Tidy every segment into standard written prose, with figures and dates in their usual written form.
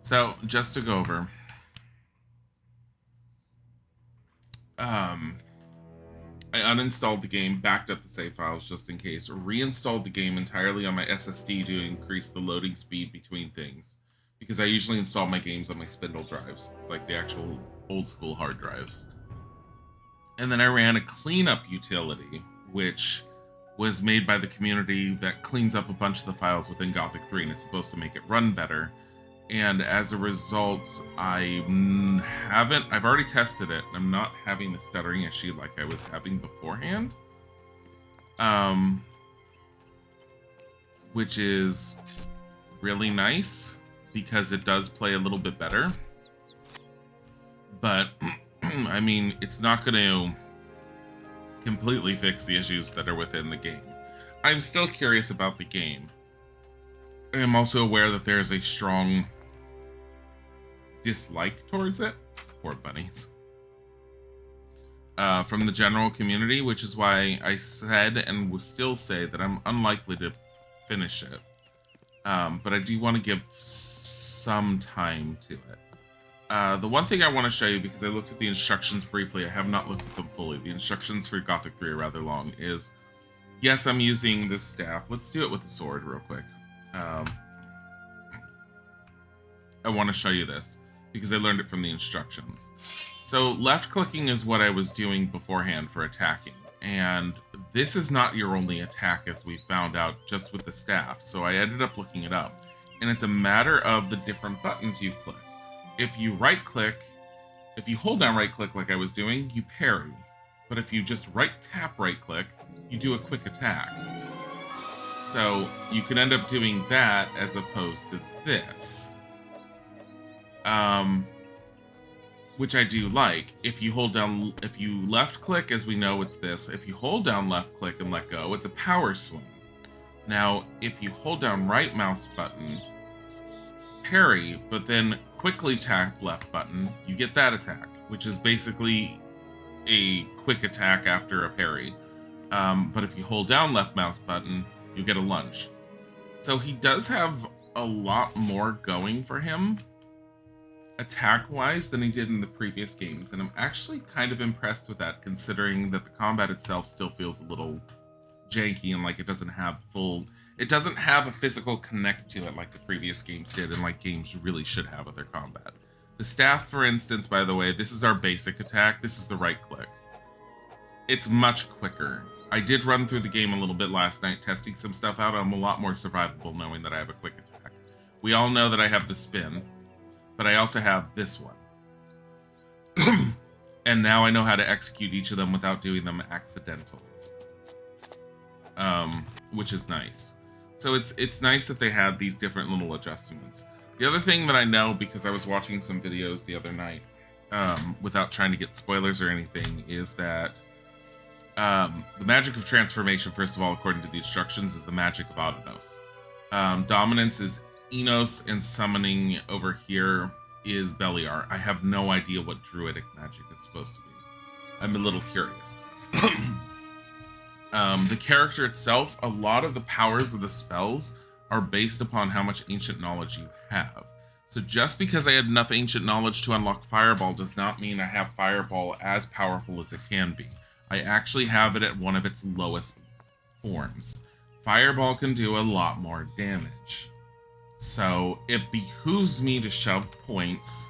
So, just to go over, um, I uninstalled the game, backed up the save files just in case, reinstalled the game entirely on my SSD to increase the loading speed between things. Because I usually install my games on my spindle drives, like the actual old school hard drives. And then I ran a cleanup utility, which was made by the community that cleans up a bunch of the files within Gothic 3 and is supposed to make it run better. And as a result, I've already tested it, and I'm not having the stuttering issue like I was having beforehand. Which is really nice, because it does play a little bit better. But, I mean, it's not going to completely fix the issues that are within the game. I'm still curious about the game. I'm also aware that there's a strong dislike towards it. Poor bunnies. From the general community, which is why I said and will still say that I'm unlikely to finish it. But I do want to give some time to it. The one thing I want to show you, because I looked at the instructions briefly, I have not looked at them fully. The instructions for Gothic 3 are rather long. Yes, I'm using this staff. Let's do it with the sword real quick. I want to show you this, because I learned it from the instructions. So left clicking is what I was doing beforehand for attacking. And this is not your only attack, as we found out just with the staff. So I ended up looking it up. And it's a matter of the different buttons you click. If you hold down right click like I was doing, you parry. But if you just tap right click, you do a quick attack. So you could end up doing that as opposed to this. Which I do like. If you left click, as we know, it's this. If you hold down left click and let go, it's a power swing. Now, if you hold down right mouse button, parry, but then quickly tap left button, you get that attack, which is basically a quick attack after a parry. But if you hold down left mouse button, you get a lunge. So he does have a lot more going for him, attack-wise, than he did in the previous games, and I'm actually kind of impressed with that, considering that the combat itself still feels a little janky and like it doesn't have a physical connect to it like the previous games did, and like games really should have with their combat. The staff, for instance, by the way, this is our basic attack. This is the right click. It's much quicker. I did run through the game a little bit last night, testing some stuff out. I'm a lot more survivable knowing that I have a quick attack. We all know that I have the spin, but I also have this one. And now I know how to execute each of them without doing them accidentally. Which is nice. So it's nice that they had these different little adjustments. The other thing that I know, because I was watching some videos the other night, without trying to get spoilers or anything, is that the magic of transformation, first of all, according to the instructions, is the magic of Autonos. Dominance is Enos, and summoning over here is Beliar. I have no idea what druidic magic is supposed to be. I'm a little curious. The character itself, a lot of the powers of the spells are based upon how much ancient knowledge you have. So just because I had enough ancient knowledge to unlock Fireball does not mean I have Fireball as powerful as it can be. I actually have it at one of its lowest forms. Fireball can do a lot more damage. So it behooves me to shove points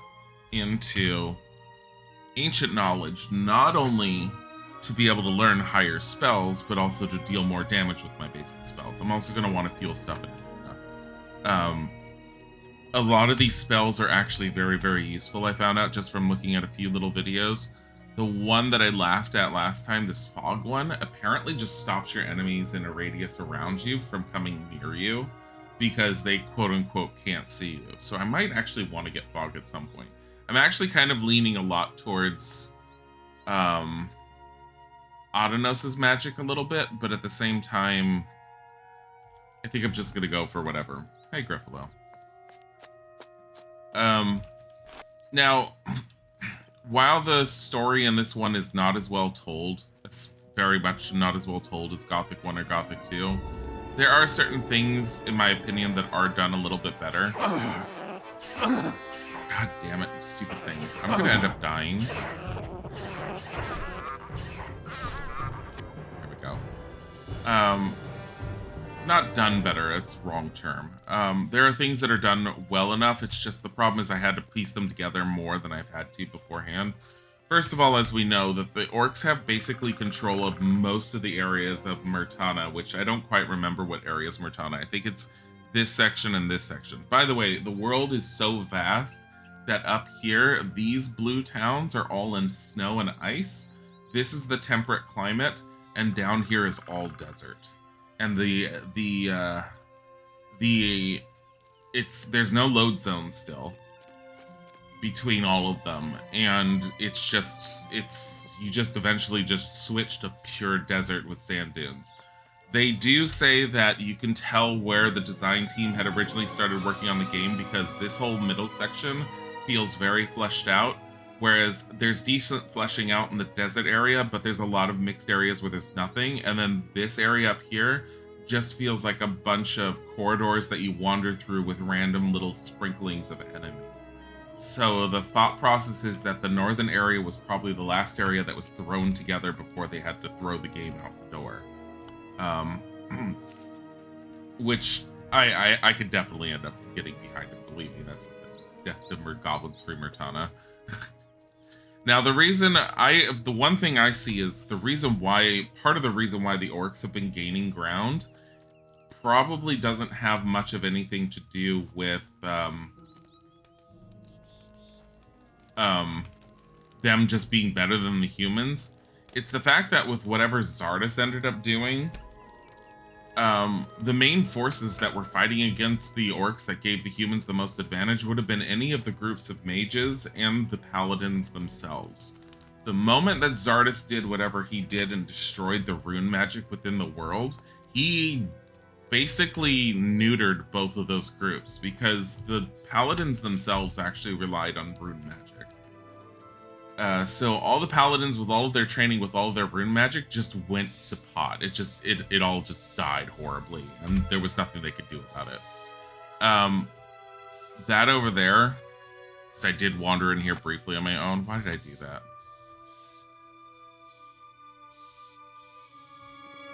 into ancient knowledge, not only to be able to learn higher spells, but also to deal more damage with my basic spells. I'm also going to want to fuel stuff in here. A lot of these spells are actually very, very useful, I found out just from looking at a few little videos. The one that I laughed at last time, this fog one, apparently just stops your enemies in a radius around you from coming near you, because they quote-unquote can't see you. So I might actually want to get fog at some point. I'm actually kind of leaning a lot towards Autonos' magic a little bit, but at the same time, I think I'm just going to go for whatever. Hey, Griffalo. Now, while the story in this one is not as well told, it's very much not as well told as Gothic 1 or Gothic 2, there are certain things, in my opinion, that are done a little bit better. God damn it, these stupid things. I'm gonna end up dying. There we go. Not done better, that's the wrong term. There are things that are done well enough, it's just the problem is I had to piece them together more than I've had to beforehand. First of all, as we know, that the orcs have basically control of most of the areas of Murtana, which I don't quite remember what areas Murtana. I think it's this section and this section. By the way, the world is so vast that up here, these blue towns are all in snow and ice. This is the temperate climate, and down here is all desert. And there's no load zones still between all of them, and you just eventually just switch to pure desert with sand dunes. They do say that you can tell where the design team had originally started working on the game because this whole middle section feels very fleshed out, whereas there's decent fleshing out in the desert area, but there's a lot of mixed areas where there's nothing, and then this area up here just feels like a bunch of corridors that you wander through with random little sprinklings of enemies. So the thought process is that the northern area was probably the last area that was thrown together before they had to throw the game out the door. Which I could definitely end up getting behind it, believe me. That's Death to Goblins Free Murtana. Now, the one thing I see is part of the reason why the orcs have been gaining ground probably doesn't have much of anything to do with them just being better than the humans. It's the fact that with whatever Zardes ended up doing, the main forces that were fighting against the orcs that gave the humans the most advantage would have been any of the groups of mages and the paladins themselves. The moment that Zardes did whatever he did and destroyed the rune magic within the world, he basically neutered both of those groups because the paladins themselves actually relied on rune magic. So all the paladins with all of their training with all of their rune magic just went to pot. It all just died horribly, and there was nothing they could do about it. That over there, because I did wander in here briefly on my own. Why did I do that?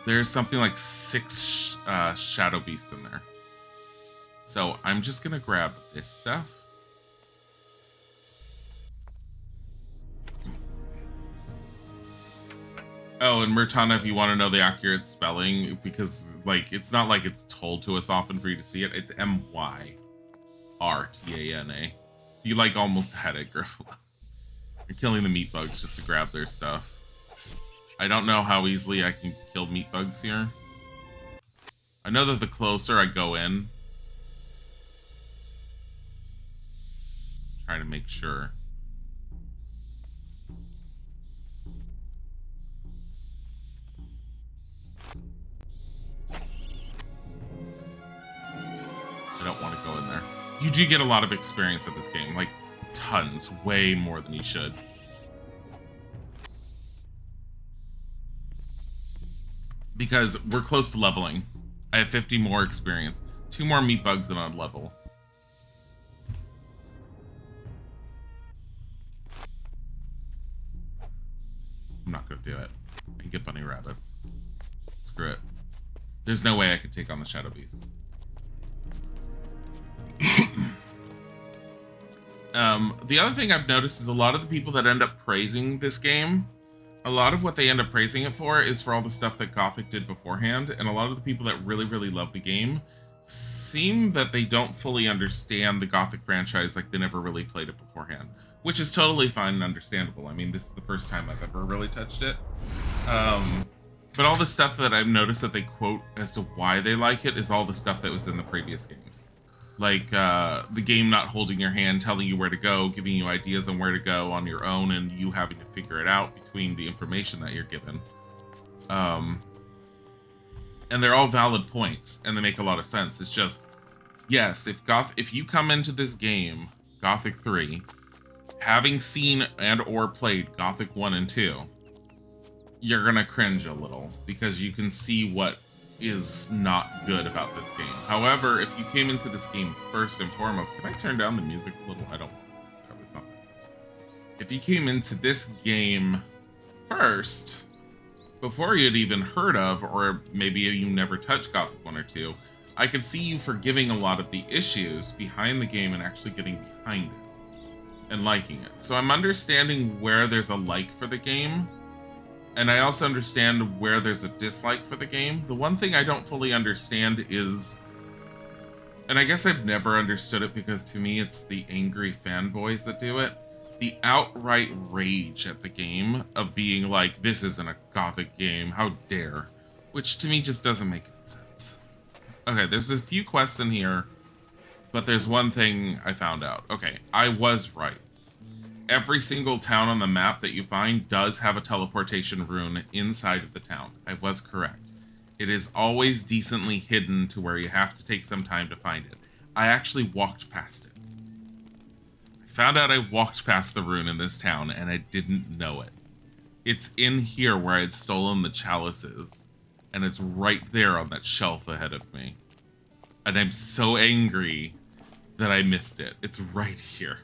There's something like 6 shadow beasts in there. So I'm just gonna grab this stuff. Oh, and Murtana, if you want to know the accurate spelling, because like it's not like it's told to us often for you to see it, it's Myrtana. So you like almost had it, Griffle. You're killing the meat bugs just to grab their stuff. I don't know how easily I can kill meat bugs here. I know that the closer I go in, I'm trying to make sure. I don't want to go in there. You do get a lot of experience at this game, like tons, way more than you should. Because we're close to leveling. I have 50 more experience. 2 more meat bugs and on level. I'm not gonna do it. I can get bunny rabbits. Screw it. There's no way I could take on the Shadow Beast. The other thing I've noticed is a lot of the people that end up praising this game, a lot of what they end up praising it for is for all the stuff that Gothic did beforehand, and a lot of the people that really, really love the game seem that they don't fully understand the Gothic franchise, like they never really played it beforehand, which is totally fine and understandable. I mean, this is the first time I've ever really touched it. But all the stuff that I've noticed that they quote as to why they like it is all the stuff that was in the previous games. Like the game not holding your hand, telling you where to go, giving you ideas on where to go on your own, and you having to figure it out between the information that you're given. And they're all valid points, and they make a lot of sense. It's just, yes, if you come into this game, Gothic 3, having seen and or played Gothic 1 and 2, you're gonna cringe a little, because you can see what is not good about this game. However, if you came into this game first and foremost, can I turn down the music a little? I don't want to. It's not. If you came into this game first, before you'd even heard of, or maybe you never touched Gothic 1 or 2, I could see you forgiving a lot of the issues behind the game and actually getting behind it and liking it. So I'm understanding where there's a like for the game, and I also understand where there's a dislike for the game. The one thing I don't fully understand is, and I guess I've never understood it because to me it's the angry fanboys that do it, the outright rage at the game of being like, this isn't a Gothic game, how dare, which to me just doesn't make any sense. Okay, there's a few quests in here, but there's one thing I found out. Okay, I was right. Every single town on the map that you find does have a teleportation rune inside of the town. I was correct. It is always decently hidden to where you have to take some time to find it. I actually walked past it. I found out I walked past the rune in this town and I didn't know it. It's in here where I'd stolen the chalices, and it's right there on that shelf ahead of me. And I'm so angry that I missed it. It's right here.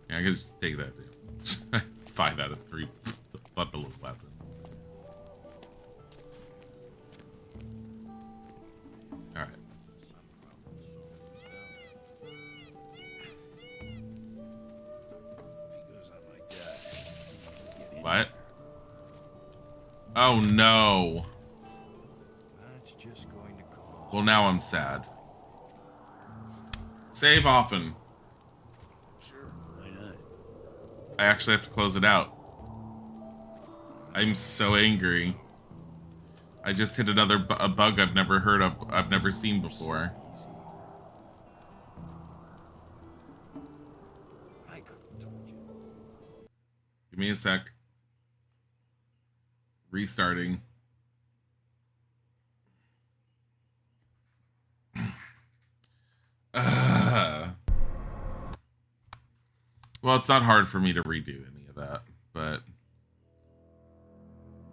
Yeah, I could just take that, dude. 5 out of 3 bundle of weapons. Alright. What? Oh no. Well, now I'm sad. Save often. I actually have to close it out. I'm so angry. I just hit another a bug I've never heard of, I've never seen before. Give me a sec. Restarting. Well, it's not hard for me to redo any of that, but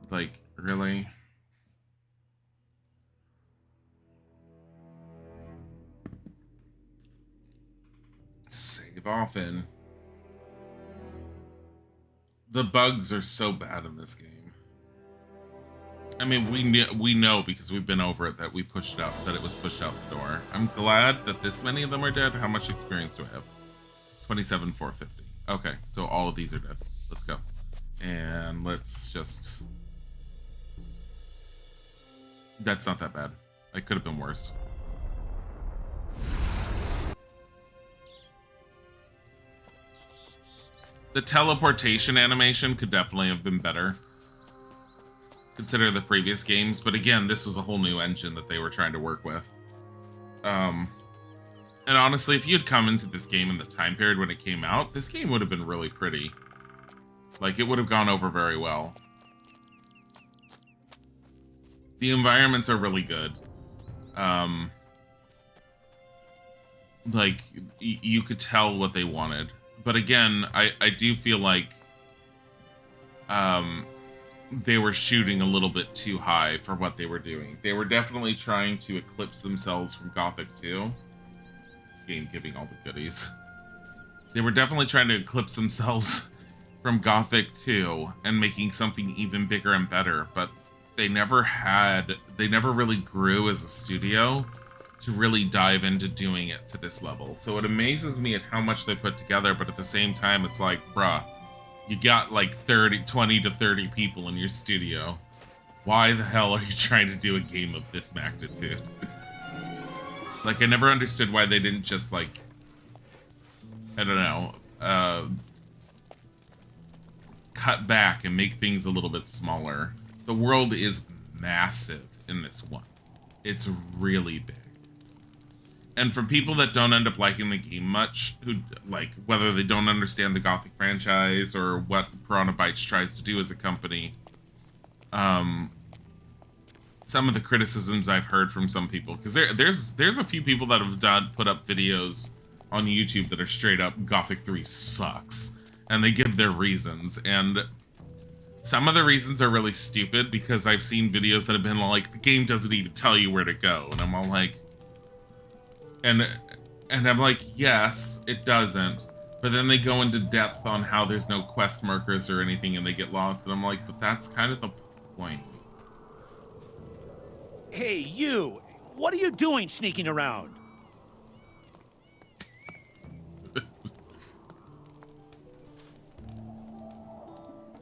like, really? Save often. The bugs are so bad in this game. I mean, we know because we've been over it that we pushed it out, that it was pushed out the door. I'm glad that this many of them are dead. How much experience do I have? 27,450. Okay, so all of these are dead. Let's go. And let's just... That's not that bad. It could have been worse. The teleportation animation could definitely have been better. Consider the previous games, but again, this was a whole new engine that they were trying to work with. And honestly, if you had come into this game in the time period when it came out, this game would have been really pretty. Like, it would have gone over very well. The environments are really good. Like, you could tell what they wanted. But again, I do feel like they were shooting a little bit too high for what they were doing. They were definitely trying to eclipse themselves from Gothic 2. Game giving all the goodies. They were definitely trying to eclipse themselves from Gothic 2 and making something even bigger and better, but they never really grew as a studio to really dive into doing it to this level. So it amazes me at how much they put together, but at the same time, it's like, bruh, you got like 20 to 30 people in your studio. Why the hell are you trying to do a game of this magnitude? Like, I never understood why they didn't just, like, I don't know, cut back and make things a little bit smaller. The world is massive in this one. It's really big. And for people that don't end up liking the game much, who, like, whether they don't understand the Gothic franchise or what Piranha Bytes tries to do as a company, some of the criticisms I've heard from some people, because there's a few people that have put up videos on YouTube that are straight up Gothic 3 sucks, and they give their reasons, and some of the reasons are really stupid because I've seen videos that have been like, the game doesn't even tell you where to go. And I'm all like, and I'm like, yes, it doesn't. But then they go into depth on how there's no quest markers or anything and they get lost. And I'm like, but that's kind of the point. Hey, you! What are you doing sneaking around?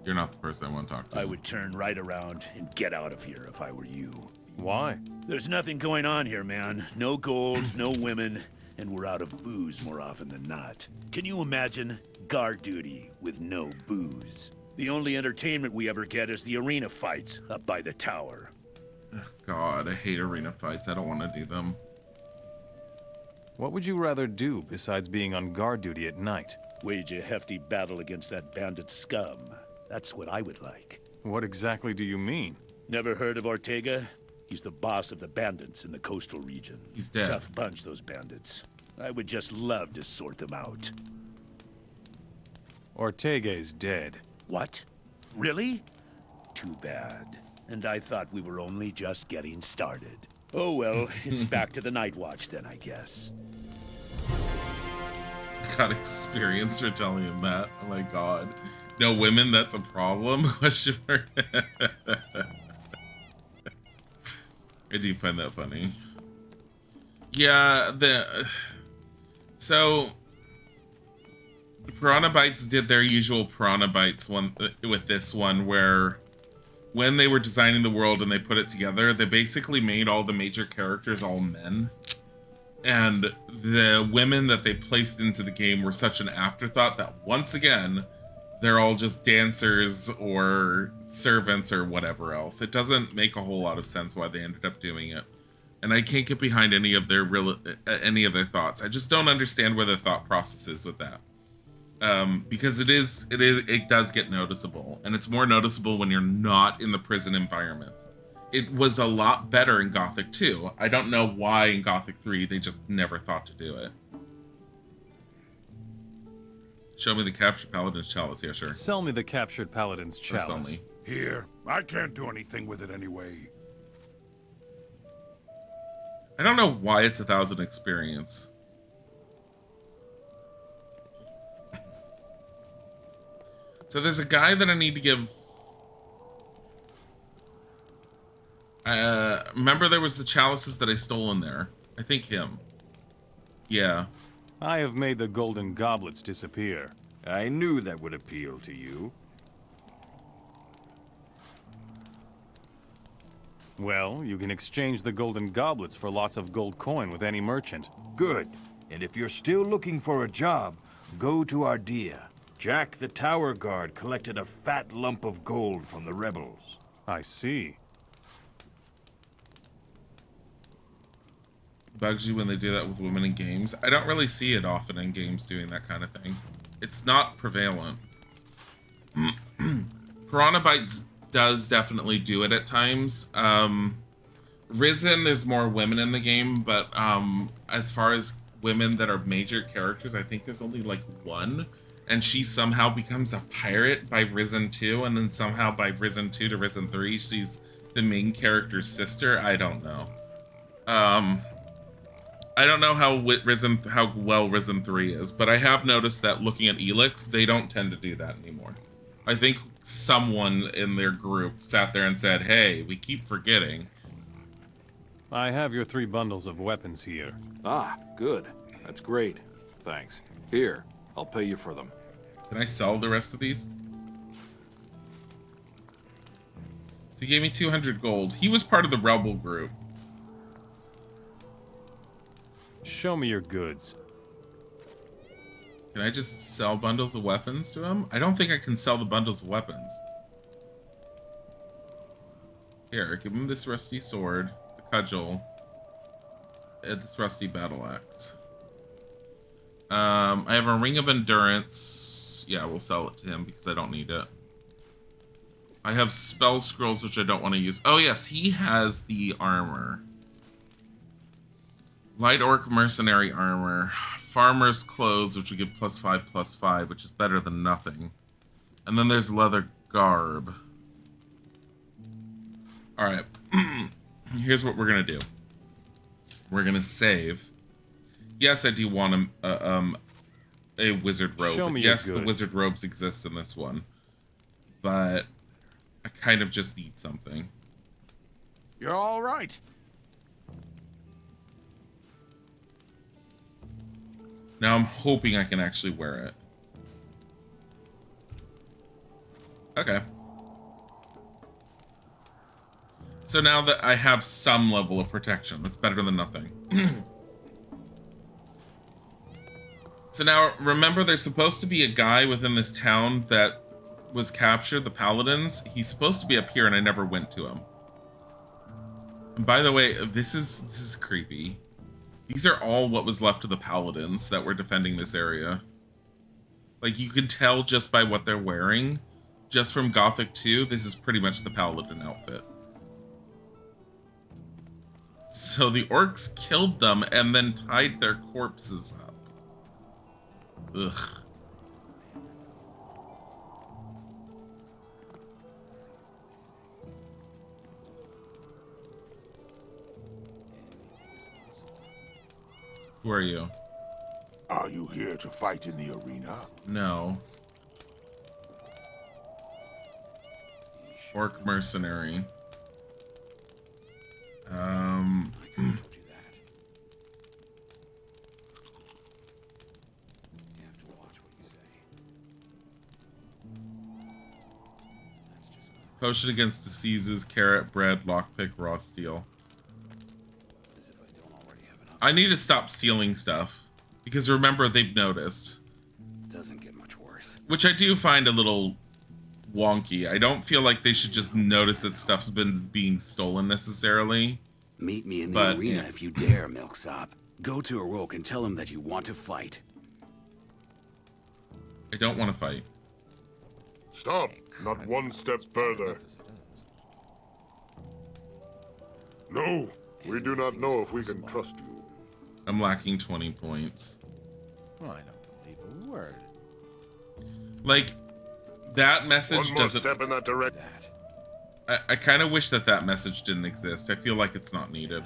You're not the person I want to talk to. I would turn right around and get out of here if I were you. Why? There's nothing going on here, man. No gold, no women, and we're out of booze more often than not. Can you imagine guard duty with no booze? The only entertainment we ever get is the arena fights up by the tower. God, I hate arena fights. I don't want to do them. What would you rather do besides being on guard duty at night? Wage a hefty battle against that bandit scum. That's what I would like. What exactly do you mean? Never heard of Ortega? He's the boss of the bandits in the coastal region. He's dead. Tough bunch, those bandits. I would just love to sort them out. Ortega is dead. What? Really? Too bad. And I thought we were only just getting started. Oh well, it's back to the night watch then, I guess. Got experience for telling him that. Oh my god. No women, that's a problem? Question mark. I do find that funny. Yeah, so Piranha Bytes did their usual Piranha Bytes one with this one, where when they were designing the world and they put it together, they basically made all the major characters all men. And the women that they placed into the game were such an afterthought that once again, they're all just dancers or servants or whatever else. It doesn't make a whole lot of sense why they ended up doing it. And I can't get behind any of their thoughts. I just don't understand where the thought process is with that. Because it does get noticeable, and it's more noticeable when you're not in the prison environment. It was a lot better in Gothic 2. I don't know why in Gothic 3 they just never thought to do it. Show me the captured paladin's chalice. Yeah, sure. Sell me the captured paladin's chalice. Here, I can't do anything with it anyway. I don't know why it's 1,000 experience. So there's a guy that I need to give... remember there was the chalices that I stole in there. I think him. Yeah. I have made the golden goblets disappear. I knew that would appeal to you. Well, you can exchange the golden goblets for lots of gold coin with any merchant. Good. And if you're still looking for a job, go to Ardea. Jack the tower guard collected a fat lump of gold from the rebels. I see. Bugs you when they do that with women in games. I don't really see it often in games doing that kind of thing. It's not prevalent. Piranha Bytes does definitely do it at times. Risen, there's more women in the game, but as far as women that are major characters, I think there's only like one, and she somehow becomes a pirate by Risen 2, and then somehow by Risen 2 to Risen 3, she's the main character's sister. I don't know. I don't know how well Risen 3 is, but I have noticed that looking at Elix, they don't tend to do that anymore. I think someone in their group sat there and said, hey, we keep forgetting. I have your 3 bundles of weapons here. Ah, good. That's great. Thanks. Here, I'll pay you for them. Can I sell the rest of these? So he gave me 200 gold. He was part of the rebel group. Show me your goods. Can I just sell bundles of weapons to him? I don't think I can sell the bundles of weapons. Here, give him this rusty sword, the cudgel, and this rusty battle axe. I have a ring of endurance. Yeah, we'll sell it to him because I don't need it. I have spell scrolls, which I don't want to use. Oh yes, he has the armor. Light Orc Mercenary Armor. Farmer's Clothes, which would give +5/+5, which is better than nothing. And then there's Leather Garb. All right. Here's what we're gonna do. We're gonna save. Yes, I do want a wizard robe. Show me your Yes, the goods. wizard robes exist in this one, but I kind of just need something. You're all right. Now I'm hoping I can actually wear it. Okay. So now that I have some level of protection, that's better than nothing. So now, remember, there's supposed to be a guy within this town that was captured, the Paladins. He's supposed to be up here, and I never went to him. And by the way, this is creepy. These are all what was left of the Paladins that were defending this area. Like, you can tell just by what they're wearing. Just from Gothic 2, this is pretty much the Paladin outfit. So the orcs killed them and then tied their corpses up. Ugh. Who are you? Are you here to fight in the arena? No. Orc mercenary. Potion against diseases, carrot, bread, lockpick, raw steel. I need to stop stealing stuff. Because remember, they've noticed. Doesn't get much worse. Which I do find a little wonky. I don't feel like they should just notice that stuff's been being stolen necessarily. Meet me in the But, arena yeah. if you dare, Milksop. Go to Aroke and tell him that you want to fight. I don't want to fight. Stop! Not one step further. No, we do not know if we can trust you. I'm lacking 20 points. Well, I don't believe a word. Like, that message One more doesn't... step in that direction. I kind of wish that that message didn't exist. I feel like it's not needed.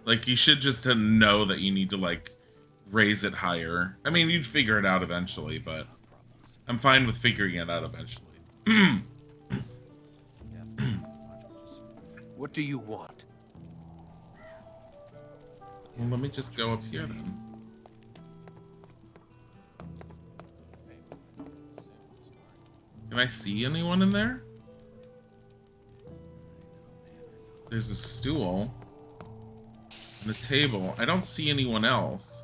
Like, you should just know that you need to, like, raise it higher. I mean, you'd figure it out eventually, but I'm fine with figuring it out eventually. What do you want? Well, let me just go up here then. Can I see anyone in there? There's a stool and a table. I don't see anyone else.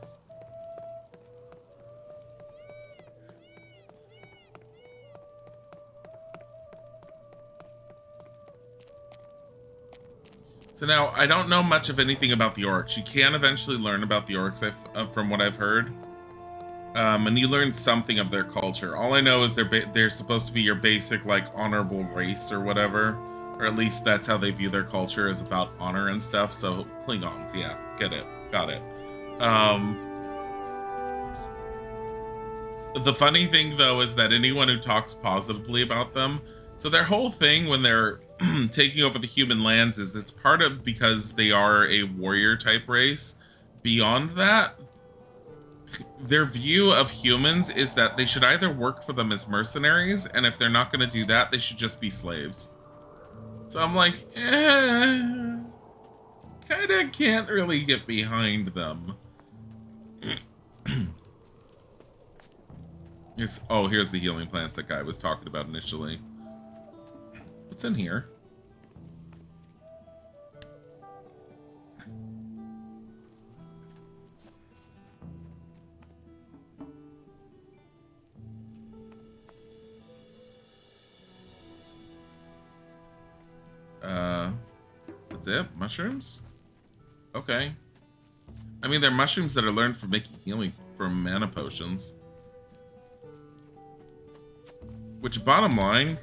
So now, I don't know much of anything about the orcs. You can eventually learn about the orcs from what I've heard. And you learn something of their culture. All I know is they're supposed to be your basic, like, honorable race or whatever. Or at least that's how they view their culture, is about honor and stuff. So, Klingons, yeah, get it. Got it. The funny thing, though, is that anyone who talks positively about them, so their whole thing when they're taking over the human lands is it's part of because they are a warrior type race. Beyond that, their view of humans is that they should either work for them as mercenaries, and if they're not going to do that, they should just be slaves. So I'm like, kind of can't really get behind them. Oh, here's the healing plants that guy was talking about initially. What's in here? That's it? Mushrooms? Okay. I mean, they're mushrooms that are learned from making healing from mana potions. Which, bottom line,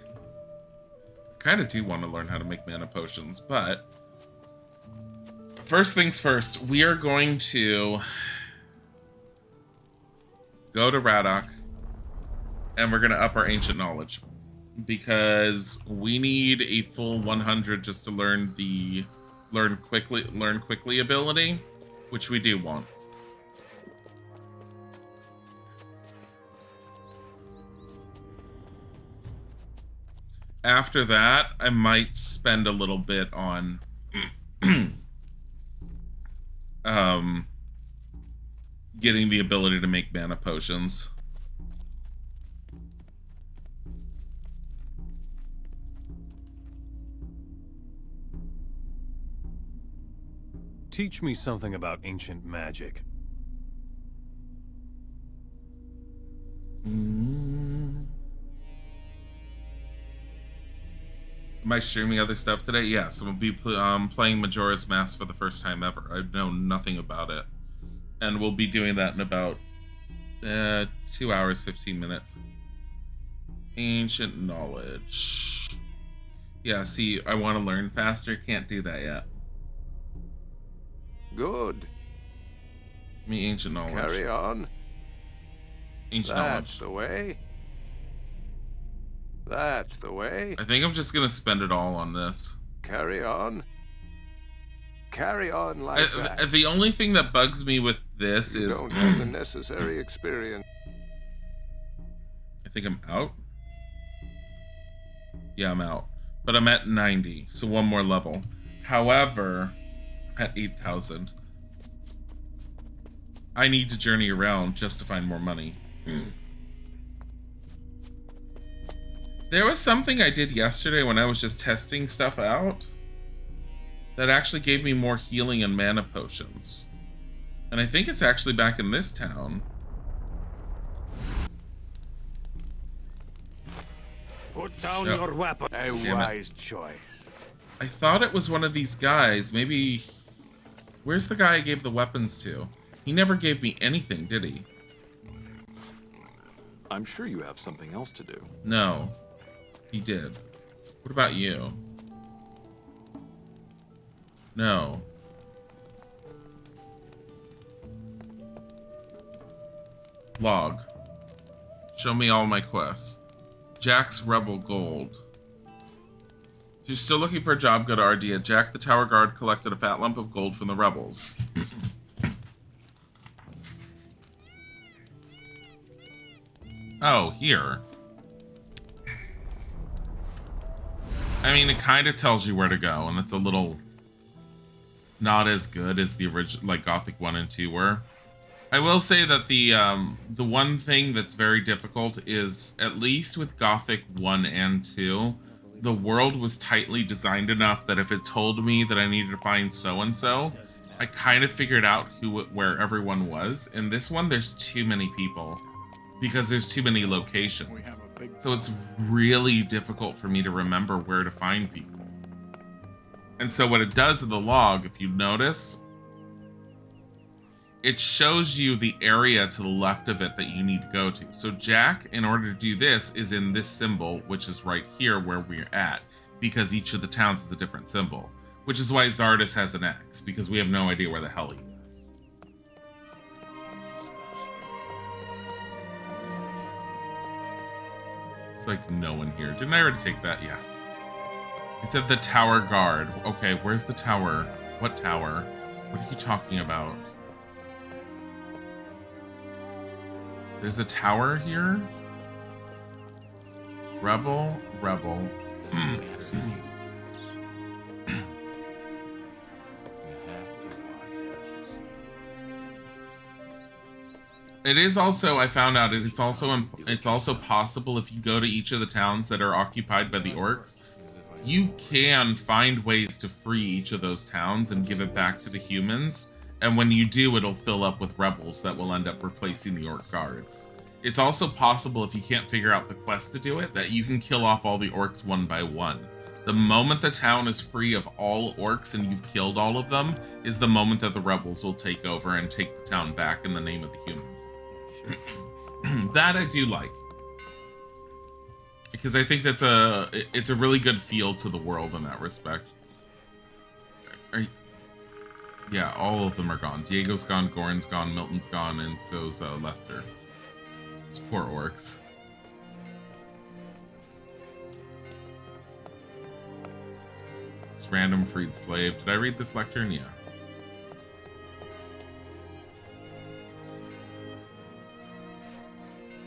kind of do want to learn how to make mana potions, but first things first, we are going to go to Radok, and we're going to up our ancient knowledge. because we need a full 100 just to learn the learn quickly ability, which we do want. After that, I might spend a little bit on getting the ability to make mana potions. Teach me something about ancient magic. Am I streaming other stuff today? Yes, I'm gonna be playing Majora's Mask for the first time ever. I know nothing about it, and we'll be doing that in about 2 hours 15 minutes. Ancient knowledge. Yeah, see, I want to learn faster. Can't do that yet. Good. Me ancient knowledge. Carry on. Ancient That's knowledge. the way. That's the way. I think I'm just gonna spend it all on this. Carry on. Carry on like that. The only thing that bugs me with this You is don't have the necessary experience. I think I'm out. Yeah, I'm out. But I'm at 90, so one more level. However, at 8,000, I need to journey around just to find more money. There was something I did yesterday when I was just testing stuff out that actually gave me more healing and mana potions. And I think it's actually back in this town. Put down Yep. your weapon. A Damn it. wise choice. I thought it was one of these guys. Maybe... Where's the guy I gave the weapons to? He never gave me anything, did he? I'm sure you have something else to do. No. He did. What about you? No. Log. Show me all my quests. Jack's Rebel Gold. If you're still looking for a job, go to Ardea. Jack the Tower Guard collected a fat lump of gold from the rebels. Oh, here. I mean, it kind of tells you where to go, and it's a little not as good as the original, like Gothic 1 and 2 were. I will say that the one thing that's very difficult is, at least with Gothic 1 and 2, the world was tightly designed enough that if it told me that I needed to find so-and-so, I kind of figured out where everyone was. In this one, there's too many people because there's too many locations. So it's really difficult for me to remember where to find people. And so what it does in the log, if you notice, it shows you the area to the left of it that you need to go to. So Jack, in order to do this, is in this symbol, which is right here where we're at, because each of the towns is a different symbol. Which is why Zardes has an X, because we have no idea where the hell he is. It's like no one here. Didn't I already take that? Yeah. It said the Tower Guard. Okay, where's the tower? What tower? What are you talking about? There's a tower here? Rebel. It is also, I found out, it's also possible if you go to each of the towns that are occupied by the orcs, you can find ways to free each of those towns and give it back to the humans. And when you do, it'll fill up with rebels that will end up replacing the orc guards. It's also possible, if you can't figure out the quest to do it, that you can kill off all the orcs one by one. The moment the town is free of all orcs and you've killed all of them is the moment that the rebels will take over and take the town back in the name of the humans. That I do like. Because I think it's a really good feel to the world in that respect. Yeah, all of them are gone. Diego's gone, Goran's gone, Milton's gone, and so's Lester. Those poor orcs. random freed slave. Did I read this lectern? Yeah.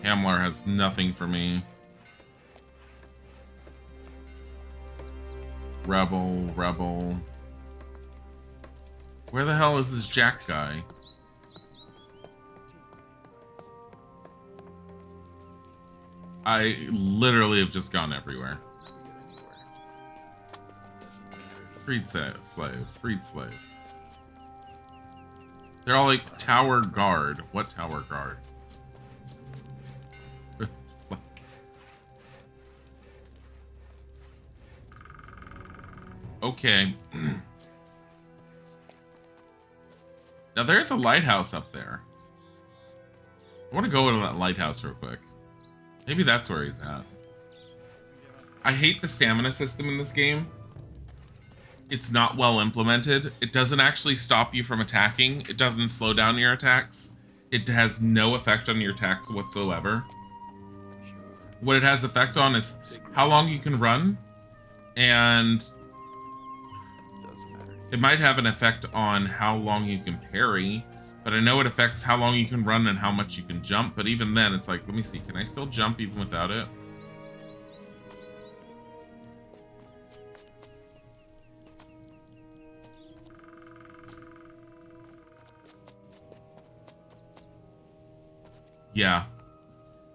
Hamlar has nothing for me. Rebel, rebel. Where the hell is this Jack guy? I literally have just gone everywhere. Freed slave, freed slave. They're all like tower guard. What tower guard? Okay. Now there's a lighthouse up there. I want to go into that lighthouse real quick. Maybe that's where he's at. I hate the stamina system in this game. It's not well implemented. It doesn't actually stop you from attacking. It doesn't slow down your attacks. It has no effect on your attacks whatsoever. What it has effect on is how long you can run, and it might have an effect on how long you can parry, but I know it affects how long you can run and how much you can jump. But even then, it's like, let me see, can I still jump even without it? Yeah,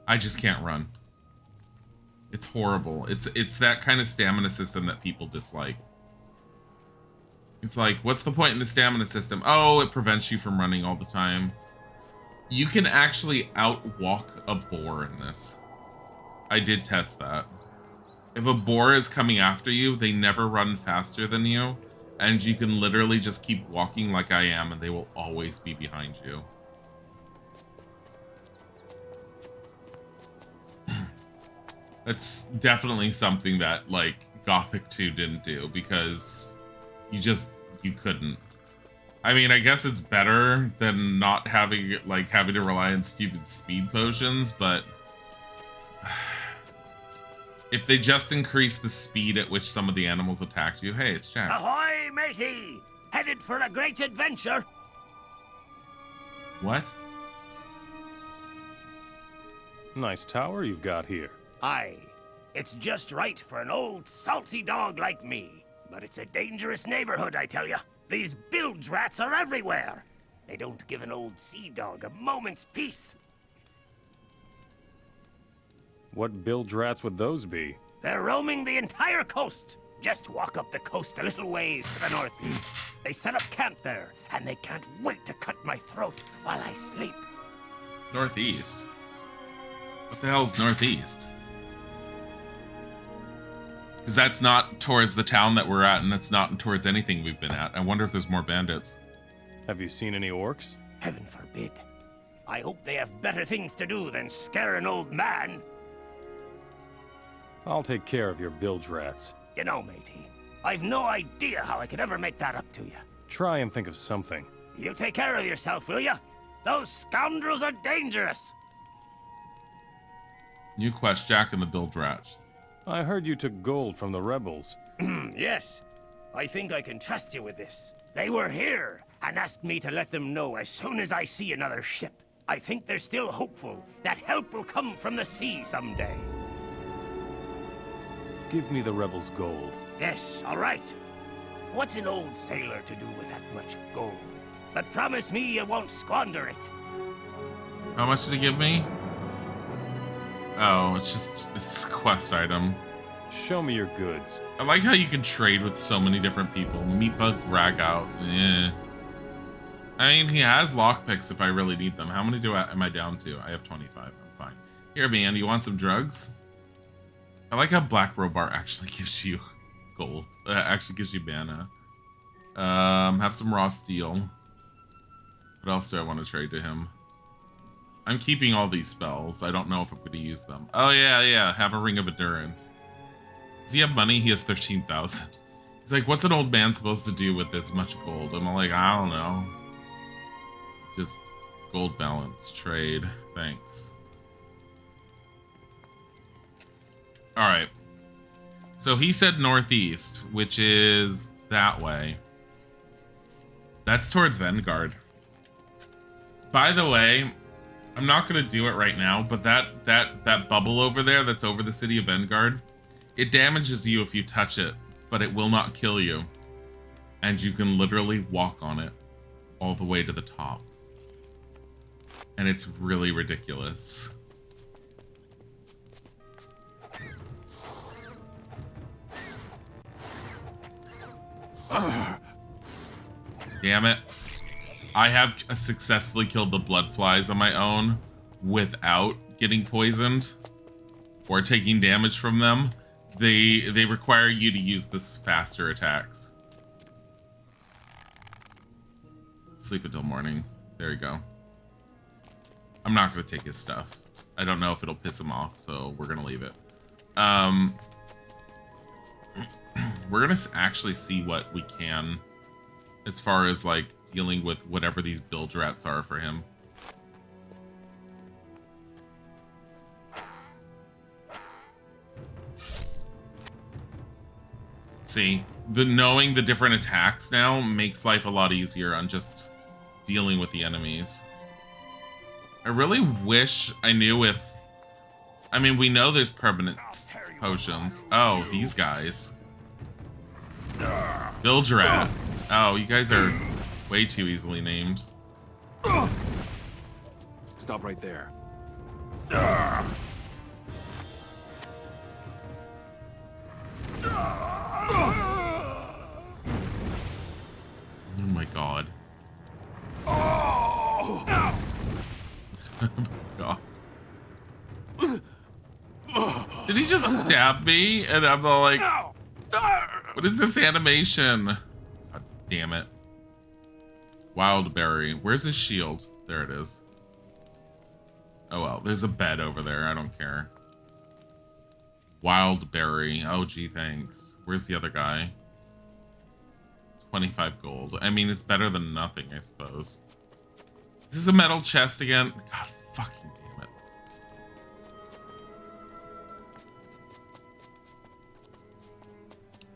I just can't run. It's horrible. It's that kind of stamina system that people dislike. It's like, what's the point in the stamina system? Oh, it prevents you from running all the time. You can actually outwalk a boar in this. I did test that. If a boar is coming after you, they never run faster than you, and you can literally just keep walking like I am, and they will always be behind you. That's definitely something that, like, Gothic 2 didn't do, because you couldn't. I mean, I guess it's better than not having, like, having to rely on stupid speed potions, but if they just increase the speed at which some of the animals attack you, hey, it's Jack. Ahoy, matey! Headed for a great adventure. What? Nice tower you've got here. Aye, it's just right for an old salty dog like me. But it's a dangerous neighborhood, I tell ya. These bilge rats are everywhere. They don't give an old sea dog a moment's peace. What bilge rats would those be? They're roaming the entire coast. Just walk up the coast a little ways to the northeast. They set up camp there, and they can't wait to cut my throat while I sleep. Northeast? What the hell's northeast? Because that's not towards the town that we're at, and that's not towards anything we've been at. I wonder if there's more bandits. Have you seen any orcs? Heaven forbid. I hope they have better things to do than scare an old man. I'll take care of your bilge rats. You know, matey, I've no idea how I could ever make that up to you. Try and think of something. You take care of yourself, will you? Those scoundrels are dangerous. New quest, Jack and the Bilge Rats. I heard you took gold from the rebels. Yes, I think I can trust you with this. They were here and asked me to let them know as soon as I see another ship. I think they're still hopeful that help will come from the sea someday. Give me the rebels' gold. Yes, all right. What's an old sailor to do with that much gold? But promise me you won't squander it. How much did he give me? Oh, it's just this quest item. Show me your goods. I like how you can trade with so many different people. Meatbug, Ragout, I mean, he has lockpicks if I really need them. How many am I down to? I have 25. I'm fine. Here, man, you want some drugs? I like how Black Robar actually gives you gold. Actually gives you mana. Have some raw steel. What else do I want to trade to him? I'm keeping all these spells. I don't know if I'm going to use them. Oh, yeah. Have a Ring of Endurance. Does he have money? He has 13,000. He's like, what's an old man supposed to do with this much gold? I'm like, I don't know. Just gold balance. Trade. Thanks. Alright. So he said northeast, which is that way. That's towards Vanguard. By the way, I'm not gonna do it right now, but that bubble over there that's over the city of Vanguard, it damages you if you touch it, but it will not kill you. And you can literally walk on it all the way to the top. And it's really ridiculous. Damn it. I have successfully killed the blood flies on my own without getting poisoned or taking damage from them. They require you to use this faster attacks. Sleep until morning. There you go. I'm not going to take his stuff. I don't know if it'll piss him off, so we're going to leave it. We're going to actually see what we can as far as, like, dealing with whatever these bilge rats are for him. See, knowing the different attacks now makes life a lot easier on just dealing with the enemies. I really wish I knew if... I mean, we know there's permanent potions. Oh, these guys. Bilge rat. Oh, you guys are way too easily named. Stop right there. Oh my god. Oh my god. Did he just stab me? And I'm all like, what is this animation? God damn it. Wildberry. Where's his shield? There it is. Oh well, there's a bed over there. I don't care. Wildberry. Oh gee, thanks. Where's the other guy? 25 gold. I mean, it's better than nothing, I suppose. Is this a metal chest again? God fucking damn it.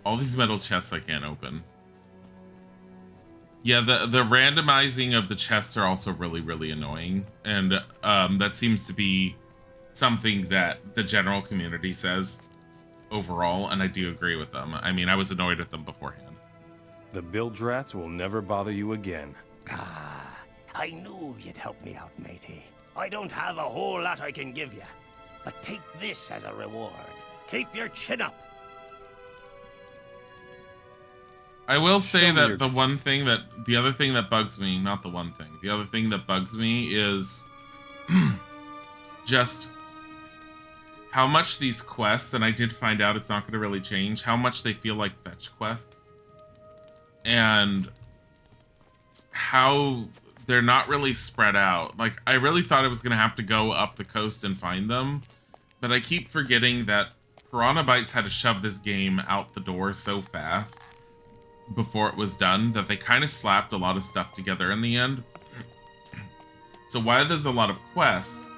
All these metal chests I can't open. Yeah, the randomizing of the chests are also really, really annoying. And that seems to be something that the general community says overall, and I do agree with them. I mean, I was annoyed with them beforehand. The bilge rats will never bother you again. Ah, I knew you'd help me out, matey. I don't have a whole lot I can give you, but take this as a reward. Keep your chin up. I will say that your- the other thing that bugs me, not the one thing, the other thing that bugs me is just how much these quests, and I did find out it's not going to really change, how much they feel like fetch quests. And how they're not really spread out. Like, I really thought I was going to have to go up the coast and find them, but I keep forgetting that Piranha Bytes had to shove this game out the door so fast before it was done that they kind of slapped a lot of stuff together in the end. So while there's a lot of quests,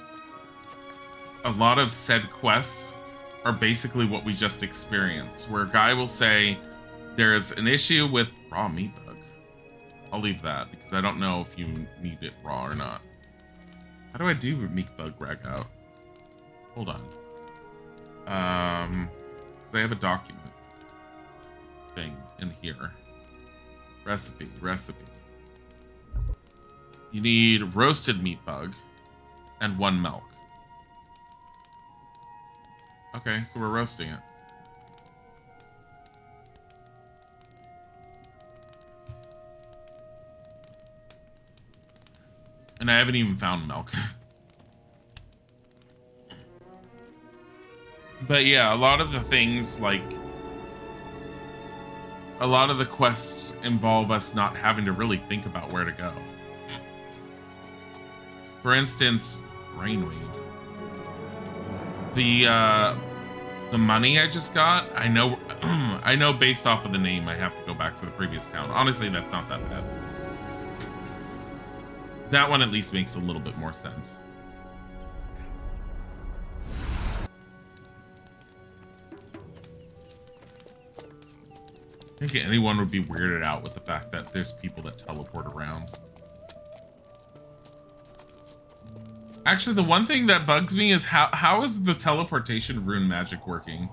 a lot of said quests are basically what we just experienced, where a guy will say there's an issue with raw meat bug. I'll leave that because I don't know if you need it raw or not. How do I do meat bug rag out? Hold on. 'Cause I have a document thing in here. Recipe. You need roasted meat bug and 1 milk. Okay, so we're roasting it. And I haven't even found milk. But yeah, a lot of the things, like, a lot of the quests involve us not having to really think about where to go. For instance, Rainweed. The money I just got, I know I know based off of the name I have to go back to the previous town. Honestly, that's not that bad. That one at least makes a little bit more sense. I think anyone would be weirded out with the fact that there's people that teleport around. Actually, the one thing that bugs me is how is the teleportation rune magic working?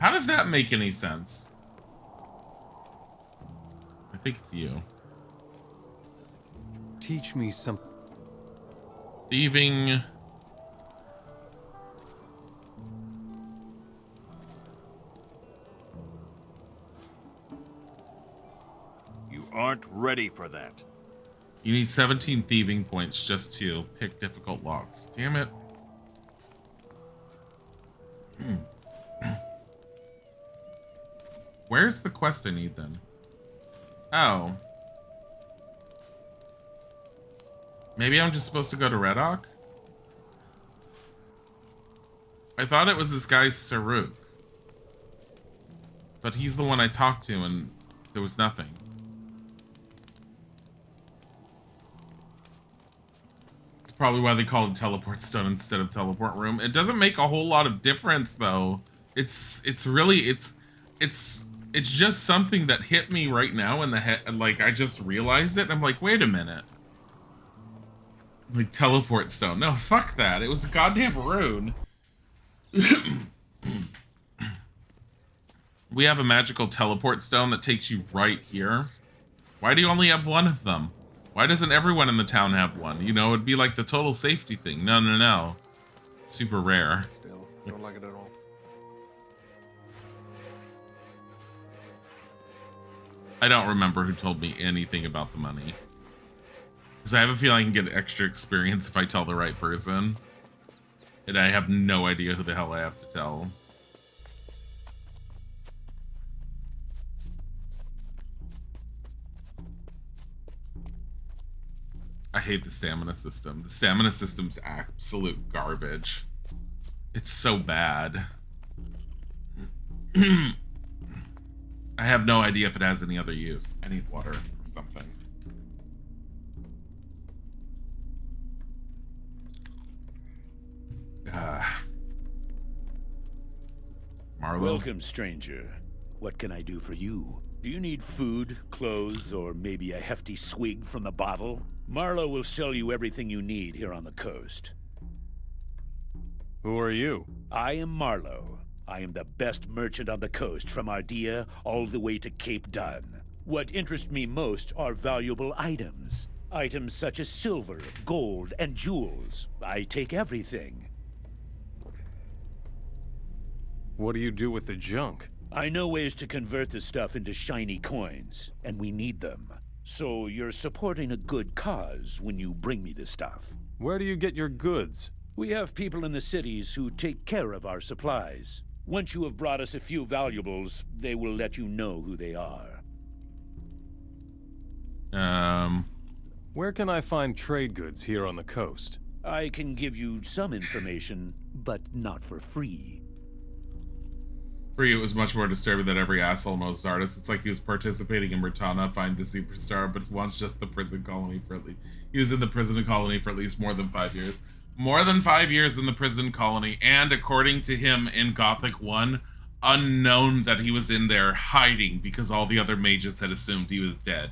How does that make any sense? I think it's you. Teach me some. Thieving. You aren't ready for that. You need 17 thieving points just to pick difficult logs. Damn it. Where's the quest I need then? Oh. Maybe I'm just supposed to go to Red Oak? I thought it was this guy Saruk. But he's the one I talked to and there was nothing. It's probably why they call it teleport stone instead of teleport room. It doesn't make a whole lot of difference though. It's just something that hit me right now in the head. Like I just realized it. And I'm like, wait a minute. Like teleport stone. No, fuck that. It was a goddamn rune. We have a magical teleport stone that takes you right here. Why do you only have one of them? Why doesn't everyone in the town have one? You know, it'd be like the total safety thing. No, no, no. Super rare. Don't like it at all. I don't remember who told me anything about the money. Because I have a feeling I can get extra experience if I tell the right person. And I have no idea who the hell I have to tell. I hate the stamina system. The stamina system's absolute garbage. It's so bad. I have no idea if it has any other use. I need water or something. Marlo? Welcome, stranger. What can I do for you? Do you need food, clothes, or maybe a hefty swig from the bottle? Marlo will sell you everything you need here on the coast. Who are you? I am Marlo. I am the best merchant on the coast, from Ardea all the way to Cape Dun. What interests me most are valuable items. Items such as silver, gold, and jewels. I take everything. What do you do with the junk? I know ways to convert the stuff into shiny coins, and we need them. So you're supporting a good cause when you bring me the stuff. Where do you get your goods? We have people in the cities who take care of our supplies. Once you have brought us a few valuables, they will let you know who they are. Where can I find trade goods here on the coast? I can give you some information, but not for free. For you, it was much more disturbing that every asshole knows Zardes. It's like he was participating in Murtana, Find the Superstar, but he wants just the prison colony for at least... He was in the prison colony for at least more than 5 years. More than 5 years in the prison colony, and according to him in Gothic 1, unknown that he was in there hiding because all the other mages had assumed he was dead.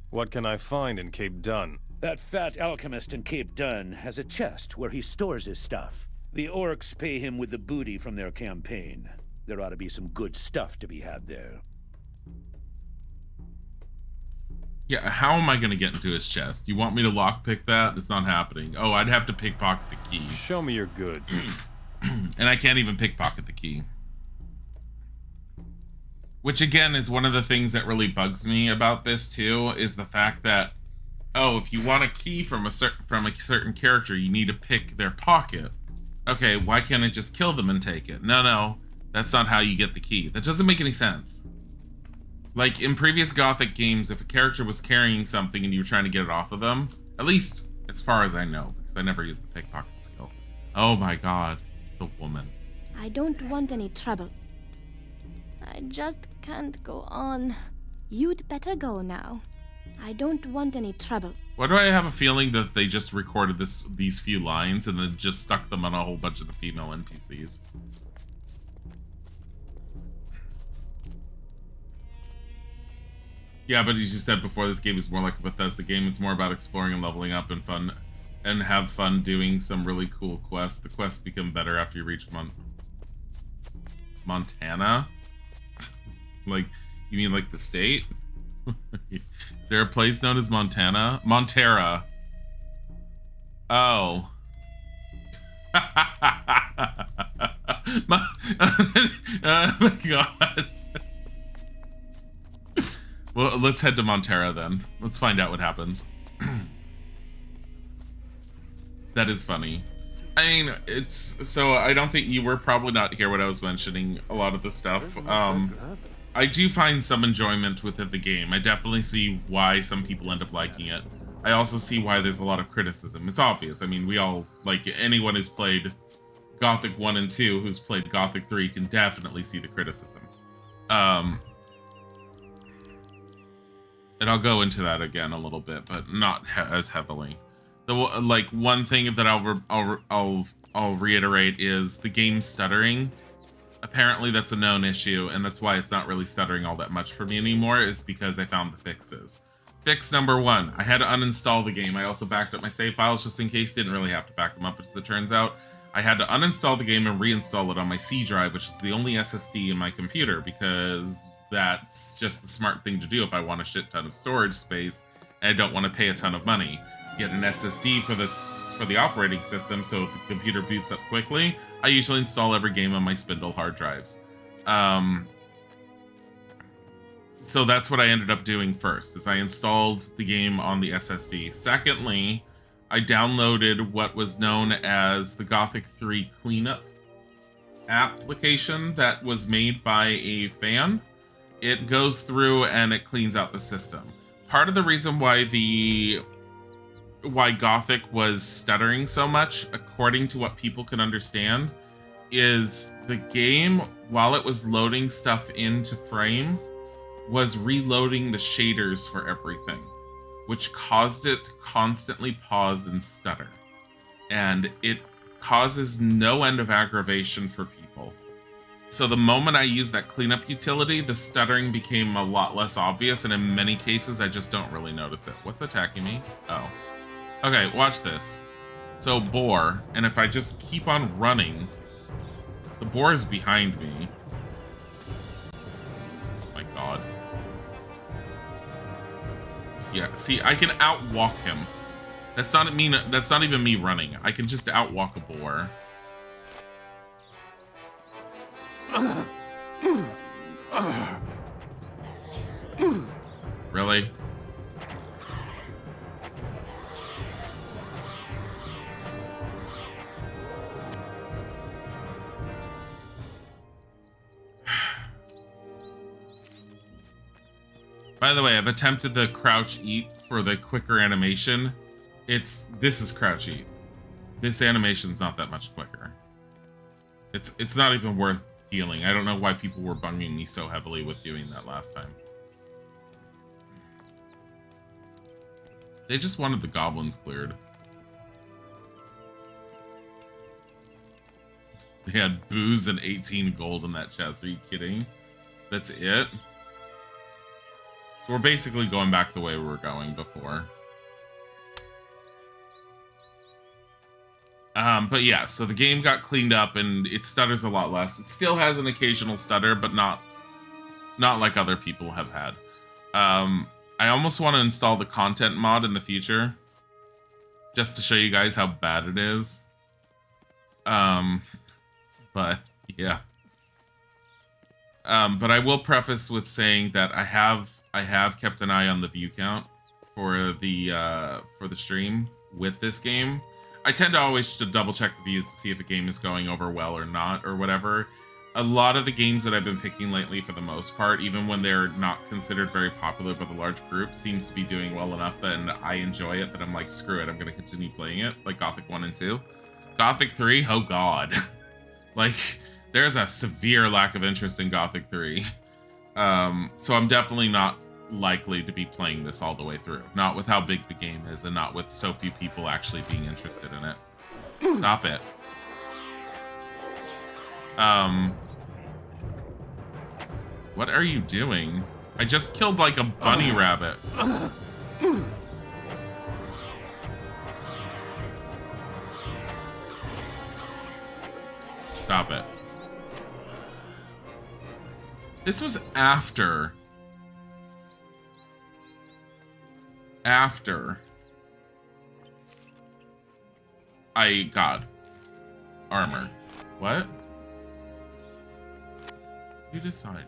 What can I find in Cape Dun? That fat alchemist in Cape Dun has a chest where he stores his stuff. The orcs pay him with the booty from their campaign. There ought to be some good stuff to be had there. Yeah, how am I going to get into his chest? You want me to lockpick that? It's not happening. Oh, I'd have to pickpocket the key. Show me your goods. And I can't even pickpocket the key. Which again is one of the things that really bugs me about this too, is the fact that, oh, if you want a key from a certain character, you need to pick their pocket. Okay, why can't I just kill them and take it? No, that's not how you get the key. That doesn't make any sense. Like in previous Gothic games, if a character was carrying something and you were trying to get it off of them, at least as far as I know, because I never used the pickpocket skill. Oh my god, the woman. I don't want any trouble. I just can't go on. You'd better go now. I don't want any trouble. Why do I have a feeling that they just recorded these few lines and then just stuck them on a whole bunch of the female NPCs? Yeah, but as you said before, this game is more like a Bethesda game. It's more about exploring and leveling up and fun, and have fun doing some really cool quests. The quests become better after you reach Montana. Like, you mean like the state? Is there a place known as Montana? Montera. Oh. Oh my god. Well, let's head to Montera then. Let's find out what happens. That is funny. I mean, it's so I don't think you were probably not here when I was mentioning a lot of the stuff. I do find some enjoyment within the game. I definitely see why some people end up liking it. I also see why there's a lot of criticism. It's obvious. I mean, we all, like, anyone who's played Gothic 1 and 2, who's played Gothic 3, can definitely see the criticism. And I'll go into that again a little bit, but not as heavily. The like one thing that I'll reiterate is the game stuttering. Apparently that's a known issue, and that's why it's not really stuttering all that much for me anymore, is because I found the fixes. Fix number 1, I had to uninstall the game. I also backed up my save files just in case. Didn't really have to back them up, as it turns out. I had to uninstall the game and reinstall it on my C drive, which is the only SSD in my computer, because that's just the smart thing to do if I want a shit ton of storage space and I don't want to pay a ton of money. Get an SSD for the operating system so the computer boots up quickly. I usually install every game on my spindle hard drives. So that's what I ended up doing first, is I installed the game on the SSD. Secondly, I downloaded what was known as the Gothic 3 cleanup application that was made by a fan. It goes through and it cleans out the system. Part of the reason why Gothic was stuttering so much, according to what people can understand, is the game, while it was loading stuff into frame, was reloading the shaders for everything, which caused it to constantly pause and stutter. And it causes no end of aggravation for people. So the moment I used that cleanup utility, the stuttering became a lot less obvious, and in many cases, I just don't really notice it. What's attacking me? Oh. Okay, watch this. So, boar, and if I just keep on running, the boar is behind me. Oh my god. Yeah, see, I can outwalk him. That's not even me running. I can just outwalk a boar. Really? By the way, I've attempted the crouch eat for the quicker animation. This is crouch eat. This animation's not that much quicker. It's not even worth healing. I don't know why people were bunging me so heavily with doing that last time. They just wanted the goblins cleared. They had booze and 18 gold in that chest. Are you kidding? That's it? So we're basically going back the way we were going before. But yeah, so the game got cleaned up and it stutters a lot less. It still has an occasional stutter, but not like other people have had. I almost want to install the content mod in the future, just to show you guys how bad it is. But yeah. But I will preface with saying that I have kept an eye on the view count for the stream with this game. I tend to always double check the views to see if a game is going over well or not or whatever. A lot of the games that I've been picking lately, for the most part, even when they're not considered very popular by the large group, seems to be doing well enough and I enjoy it that I'm like, screw it, I'm going to continue playing it, like Gothic 1 and 2. Gothic 3, oh god. Like, there's a severe lack of interest in Gothic 3. So I'm definitely not likely to be playing this all the way through. Not with how big the game is and not with so few people actually being interested in it. Stop it. What are you doing? I just killed like a bunny rabbit. Stop it. This was after I got armor. What? You decide.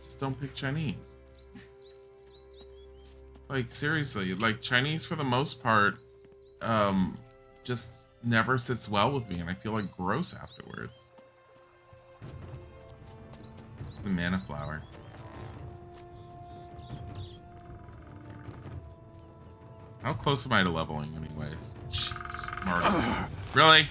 Just don't pick Chinese. Like, seriously, like, Chinese for the most part, just never sits well with me, and I feel like gross afterwards. The mana flower. How close am I to leveling, anyways? Jeez, Marty. Really?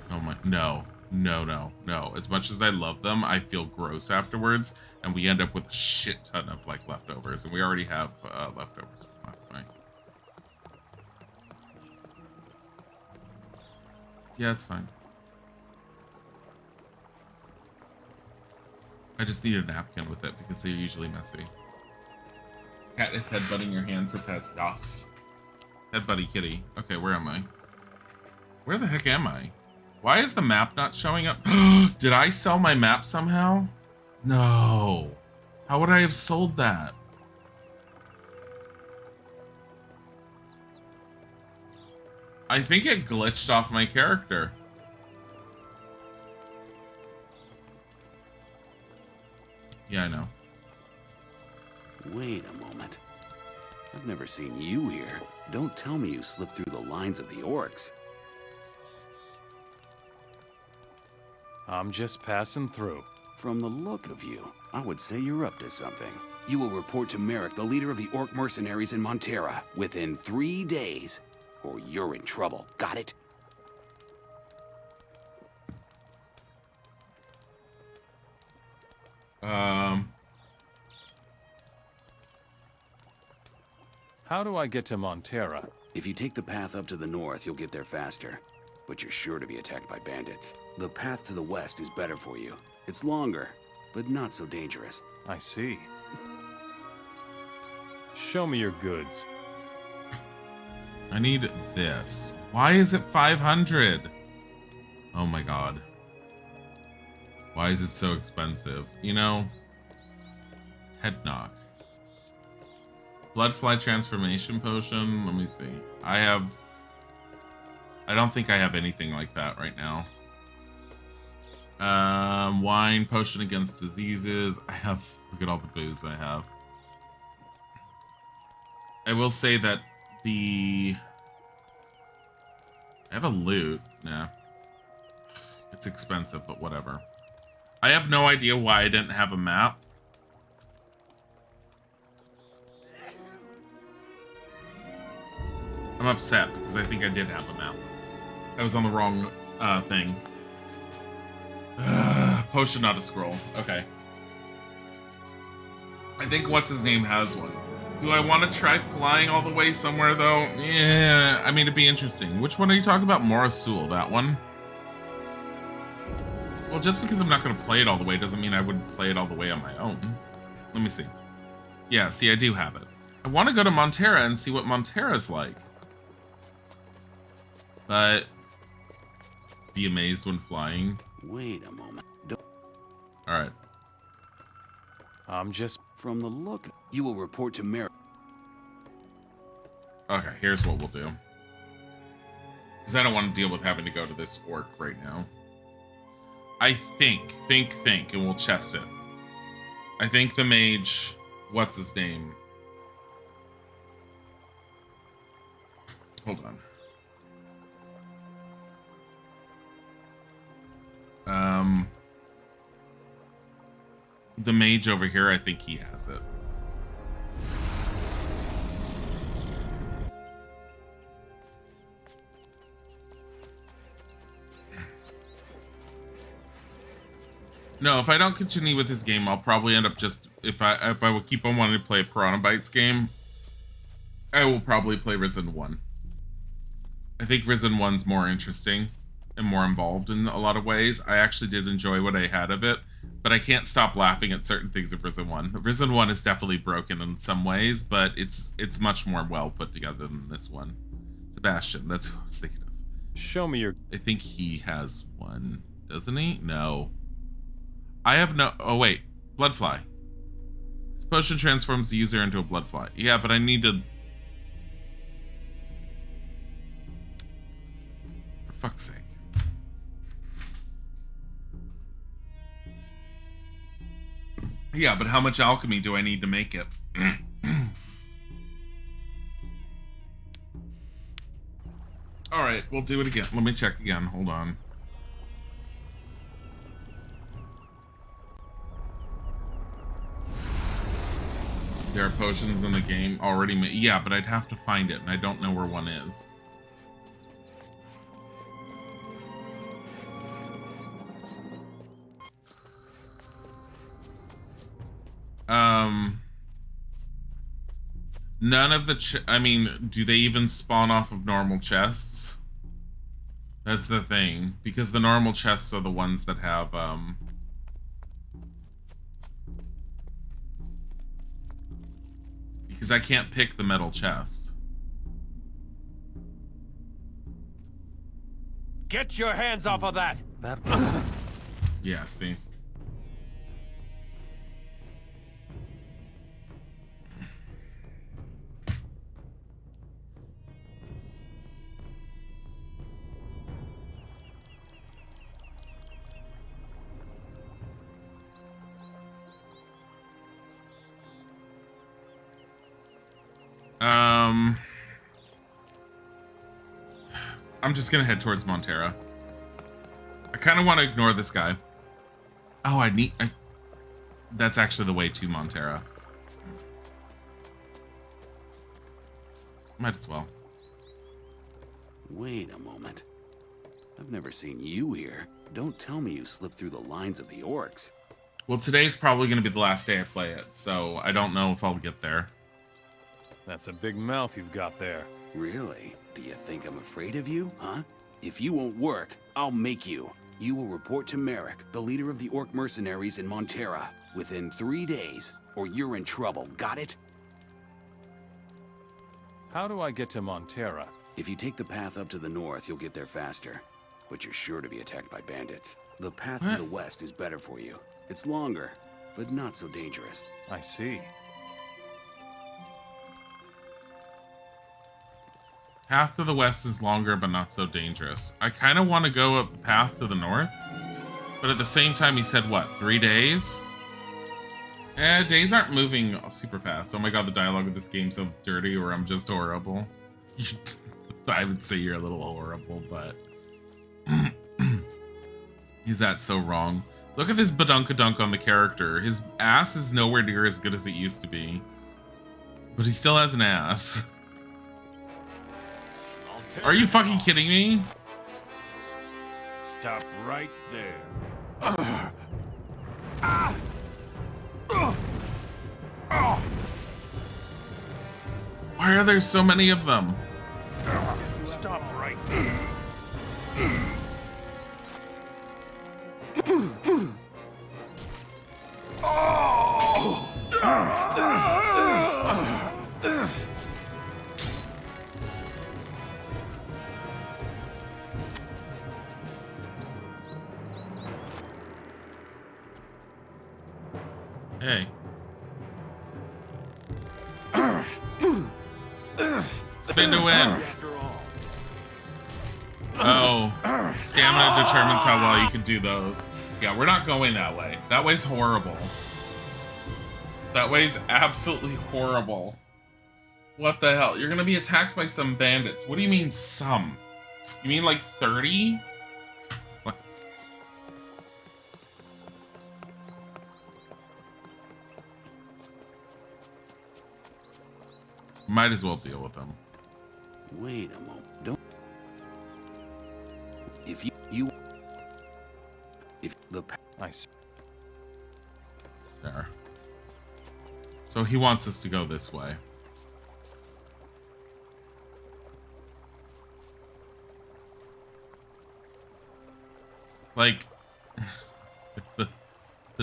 Oh my, no. No. As much as I love them, I feel gross afterwards, and we end up with a shit ton of, like, leftovers, and we already have leftovers from last night. Yeah, it's fine. I just need a napkin with it because they're usually messy. Cat is headbutting your hand for pest. Yes. Headbutty kitty. Okay, where am I? Where the heck am I? Why is the map not showing up? Did I sell my map somehow? No. How would I have sold that? I think it glitched off my character. Yeah, I know. Wait a moment. I've never seen you here. Don't tell me you slipped through the lines of the orcs. I'm just passing through. From the look of you, I would say you're up to something. You will report to Merrick, the leader of the orc mercenaries in Montera, within 3 days, or you're in trouble. Got it? How do I get to Montera? If you take the path up to the north, you'll get there faster. But you're sure to be attacked by bandits. The path to the west is better for you. It's longer, but not so dangerous. I see. Show me your goods. I need this. Why is it 500? Oh my god. Why is it so expensive? You know, head knock. Bloodfly transformation potion. Let me see. I don't think I have anything like that right now. Wine potion against diseases. Look at all the booze I have. I will say that I have a loot. Nah. It's expensive, but whatever. I have no idea why I didn't have a map. I'm upset because I think I did have a map. I was on the wrong thing. Potion, not a scroll. Okay. I think what's-his-name has one. Do I want to try flying all the way somewhere, though? Yeah, I mean, it'd be interesting. Which one are you talking about? Morasul, that one? Well, just because I'm not going to play it all the way doesn't mean I wouldn't play it all the way on my own. Let me see. Yeah, see, I do have it. I want to go to Montera and see what Montera's like. But be amazed when flying. Wait a moment. Alright. I'm just... From the look, you will report to Merrick. Okay, here's what we'll do. Because I don't want to deal with having to go to this orc right now. I think, and we'll chest it. I think the mage, what's his name? Hold on. The mage over here, I think he has it. No, if I don't continue with this game, I'll probably end up just if I would keep on wanting to play a Piranha Bytes game, I will probably play Risen 1. I think Risen 1's more interesting and more involved in a lot of ways. I actually did enjoy what I had of it, but I can't stop laughing at certain things of Risen 1. Risen 1 is definitely broken in some ways, but it's much more well put together than this one. Sebastian, that's who I was thinking of. Show me your... I think he has one, doesn't he? No. I have no... Oh, wait. Bloodfly. This potion transforms the user into a bloodfly. Yeah, but I need to... For fuck's sake. Yeah, but how much alchemy do I need to make it? Alright, we'll do it again. Let me check again. Hold on. There are potions in the game already made. Yeah, but I'd have to find it, and I don't know where one is. None of the I mean, do they even spawn off of normal chests? That's the thing, because the normal chests are the ones that have, because I can't pick the metal chests. Get your hands off of that! Yeah, see? I'm just gonna head towards Montera. I kind of want to ignore this guy. Oh, that's actually the way to Montera. Might as well. Wait a moment. I've never seen you here. Don't tell me you slipped through the lines of the orcs. Well, today's probably gonna be the last day I play it, so I don't know if I'll get there. That's a big mouth you've got there. Really? Do you think I'm afraid of you, huh? If you won't work, I'll make you. You will report to Merrick, the leader of the orc mercenaries in Montera, within 3 days, or you're in trouble. Got it? How do I get to Montera? If you take the path up to the north, you'll get there faster. But you're sure to be attacked by bandits. The path to the west is better for you. It's longer, but not so dangerous. I see. Path to the west is longer, but not so dangerous. I kind of want to go up the path to the north, but at the same time, he said, what, 3 days? Days aren't moving super fast. Oh my god, the dialogue of this game sounds dirty, or I'm just horrible. I would say you're a little horrible, but... Is that so wrong? Look at this badunkadunk on the character. His ass is nowhere near as good as it used to be. But he still has an ass. Are you fucking kidding me? Stop right there. Why are there so many of them? Stop right there. Hey. Spin to win. Oh, stamina determines how well you can do those. Yeah, we're not going that way. That way's horrible. That way's absolutely horrible. What the hell? You're gonna be attacked by some bandits. What do you mean some? You mean like 30? What? Might as well deal with them. Wait a moment. Don't... If the... I see. There. So he wants us to go this way. Like, the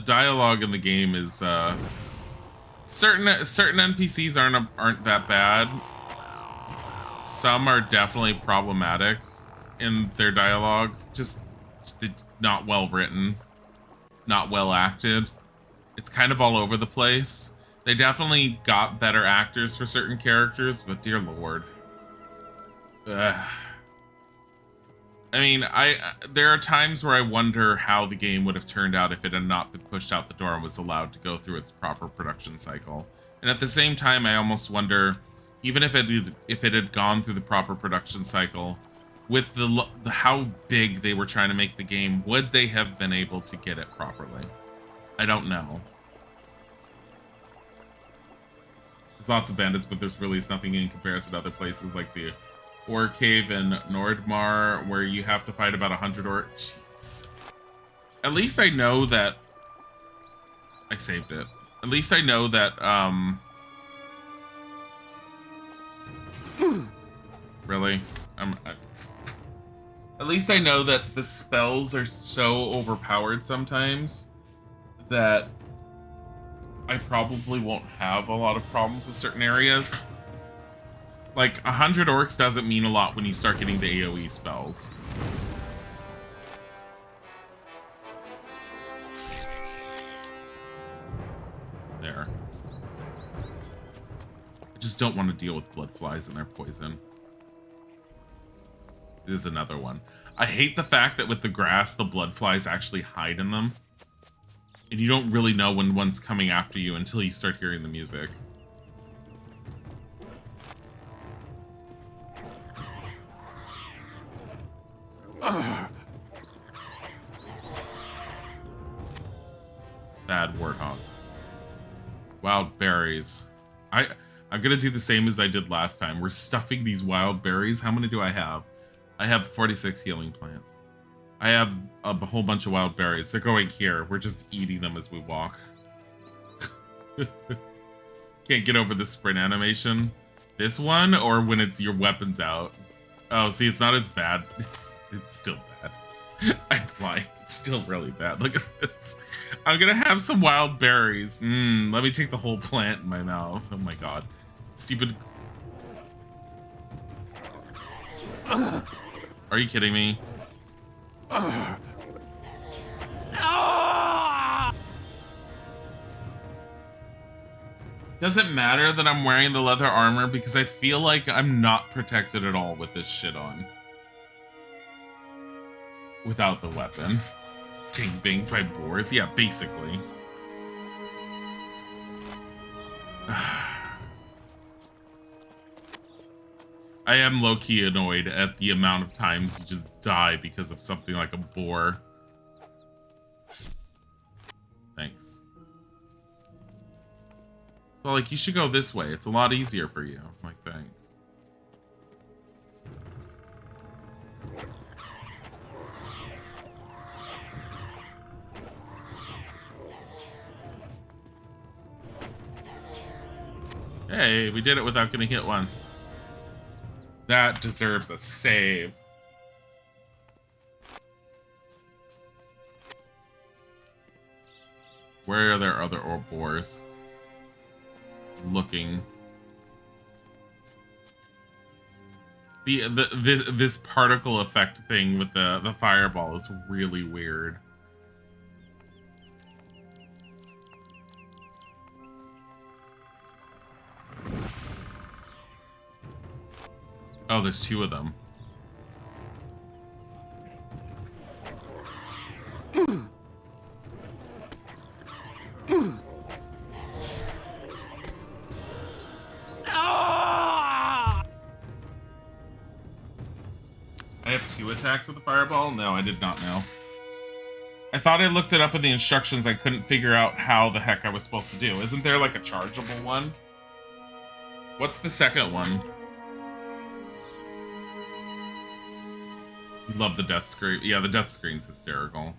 dialogue in the game is certain NPCs aren't that bad. Some are definitely problematic in their dialogue, just not well written, not well acted. It's kind of all over the place. They definitely got better actors for certain characters, but dear lord. Ugh. I mean, there are times where I wonder how the game would have turned out if it had not been pushed out the door and was allowed to go through its proper production cycle. And at the same time, I almost wonder, even if it had gone through the proper production cycle, with the how big they were trying to make the game, would they have been able to get it properly? I don't know. There's lots of bandits, but there's really nothing in comparison to other places like the Ore Cave in Nordmar, where you have to fight about 100 orcs. Jeez. At least I know that... I saved it. At least I know that, Really? At least I know that the spells are so overpowered sometimes that I probably won't have a lot of problems with certain areas. Like, 100 orcs doesn't mean a lot when you start getting the AoE spells. There. I just don't want to deal with blood flies and their poison. This is another one. I hate the fact that with the grass, the blood flies actually hide in them. And you don't really know when one's coming after you until you start hearing the music. Bad warthog. Wild berries. I'm gonna do the same as I did last time. We're stuffing these wild berries. How many do I have? I have 46 healing plants. I have a whole bunch of wild berries. They're going here. We're just eating them as we walk. Can't get over the sprint animation. This one, or when it's your weapons out. Oh, see, it's not as bad. It's still bad. I'm lying. It's still really bad. Look at this. I'm gonna have some wild berries. Let me take the whole plant in my mouth. Oh my god. Stupid. Are you kidding me? Doesn't matter that I'm wearing the leather armor because I feel like I'm not protected at all with this shit on. Without the weapon. Getting banged by boars? Yeah, basically. I am low-key annoyed at the amount of times you just die because of something like a boar. Thanks. So, like, you should go this way. It's a lot easier for you. I'm like, thanks. Hey, we did it without getting hit once. That deserves a save. Where are there other boars? Looking. This particle effect thing with the fireball is really weird. Oh, there's two of them. I have 2 attacks with the fireball? No, I did not know. I thought I looked it up in the instructions. I couldn't figure out how the heck I was supposed to do. Isn't there like a chargeable one? What's the second one? Love the death screen. Yeah, the death screen's hysterical.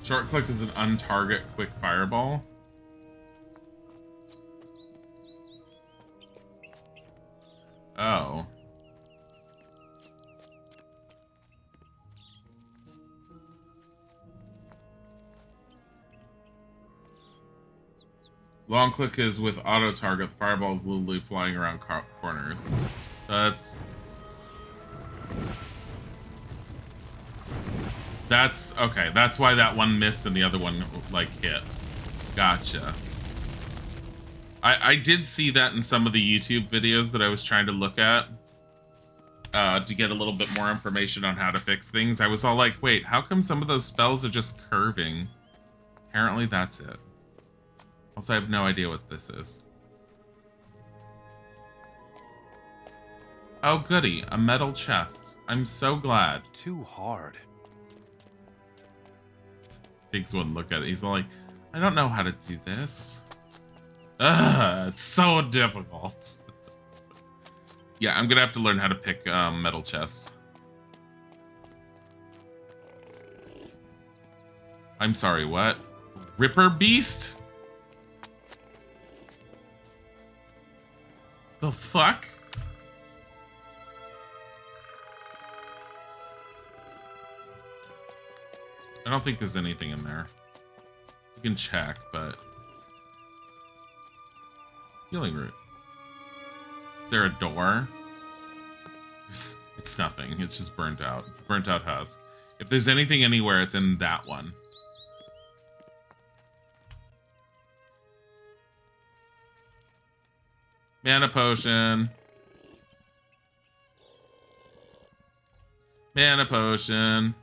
Short click is an untarget quick fireball. Oh. Long click is with auto target. The fireball is literally flying around corners. That's okay. That's why that one missed and the other one like hit. Gotcha. I did see that in some of the YouTube videos that I was trying to look at to get a little bit more information on how to fix things. I was all like, wait, how come some of those spells are just curving? Apparently that's it. Also, I have no idea what this is. Oh, goody. A metal chest. I'm so glad. Too hard. Takes one look at it. He's like, I don't know how to do this. Ugh, it's so difficult. Yeah, I'm gonna have to learn how to pick metal chests. I'm sorry, what? Ripper Beast? The fuck? I don't think there's anything in there. You can check, but... Healing root. Is there a door? It's nothing. It's just burnt out. It's a burnt out husk. If there's anything anywhere, it's in that one. Mana potion. Mana potion.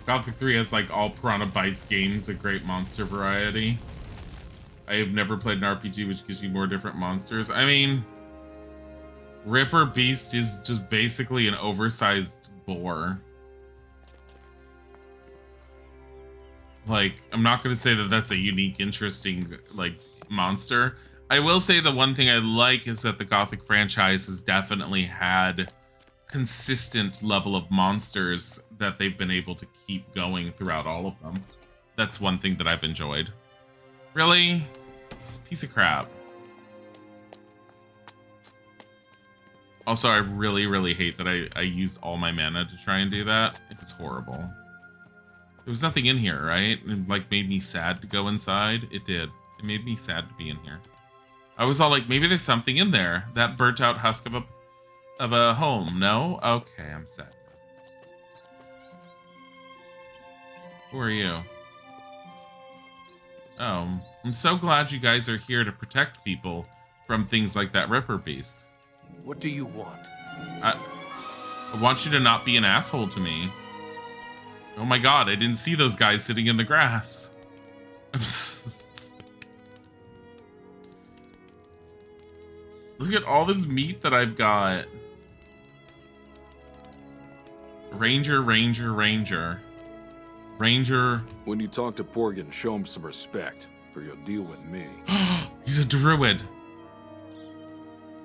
Gothic 3 has like all Piranha Bytes games, a great monster variety. I have never played an RPG which gives you more different monsters. I mean, Ripper Beast is just basically an oversized boar. Like, I'm not going to say that that's a unique, interesting, like, monster. I will say the one thing I like is that the Gothic franchise has definitely had consistent level of monsters that they've been able to keep going throughout all of them. That's one thing that I've enjoyed. Really? It's a piece of crap. Also, I really, really hate that I used all my mana to try and do that. It was horrible. There was nothing in here, right? It like made me sad to go inside. It did. It made me sad to be in here. I was all like, maybe there's something in there. That burnt out husk of a home. No? Okay, I'm sad. Who are you? Oh, I'm so glad you guys are here to protect people from things like that Ripper Beast. What do you want? I want you to not be an asshole to me. Oh my god, I didn't see those guys sitting in the grass. Look at all this meat that I've got. Ranger, Ranger, Ranger. Ranger. When you talk to Porgan, show him some respect, or you'll deal with me. He's a druid.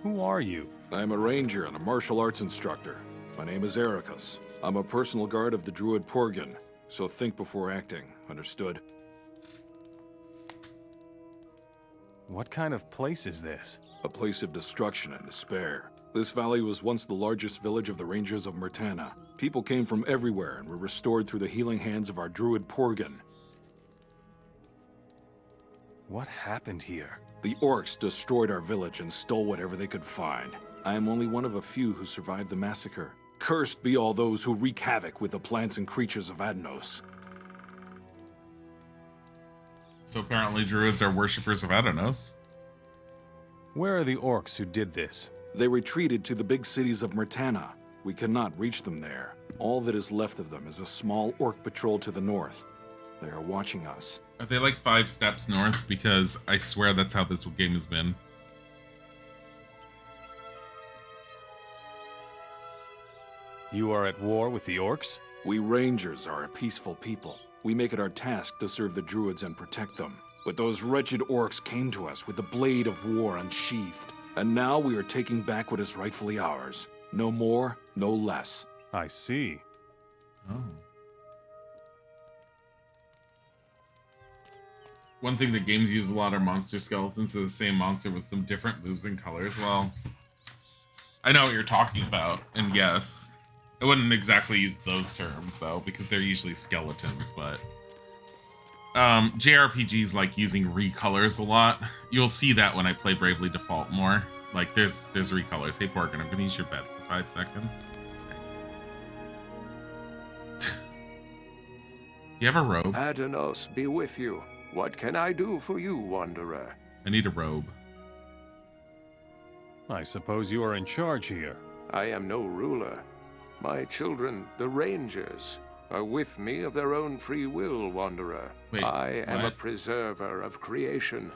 Who are you? I am a ranger and a martial arts instructor. My name is Ericus. I'm a personal guard of the druid Porgan, so think before acting, understood? What kind of place is this? A place of destruction and despair. This valley was once the largest village of the Rangers of Murtana. People came from everywhere and were restored through the healing hands of our druid Porgan. What happened here? The orcs destroyed our village and stole whatever they could find. I am only one of a few who survived the massacre. Cursed be all those who wreak havoc with the plants and creatures of Adnos. So apparently druids are worshippers of Adnos. Where are the orcs who did this? They retreated to the big cities of Murtana. We cannot reach them there. All that is left of them is a small orc patrol to the north. They are watching us. Are they like 5 steps north? Because I swear that's how this game has been. You are at war with the orcs? We Rangers are a peaceful people. We make it our task to serve the Druids and protect them. But those wretched orcs came to us with the blade of war unsheathed. And now we are taking back what is rightfully ours. No more, no less. I see. Oh. One thing that games use a lot are monster skeletons, so the same monster with some different moves and colors. Well, I know what you're talking about, and yes, I wouldn't exactly use those terms though, because they're usually skeletons, but JRPGs like using recolors a lot. You'll see that when I play Bravely Default more. Like there's recolors. Hey Porgan, I'm gonna use your bed for 5 seconds. Okay. Do you have a robe? Adanos be with you. What can I do for you, Wanderer? I need a robe. I suppose you are in charge here. I am no ruler. My children, the Rangers, are with me of their own free will, Wanderer. Wait, I am a what? preserver of creation.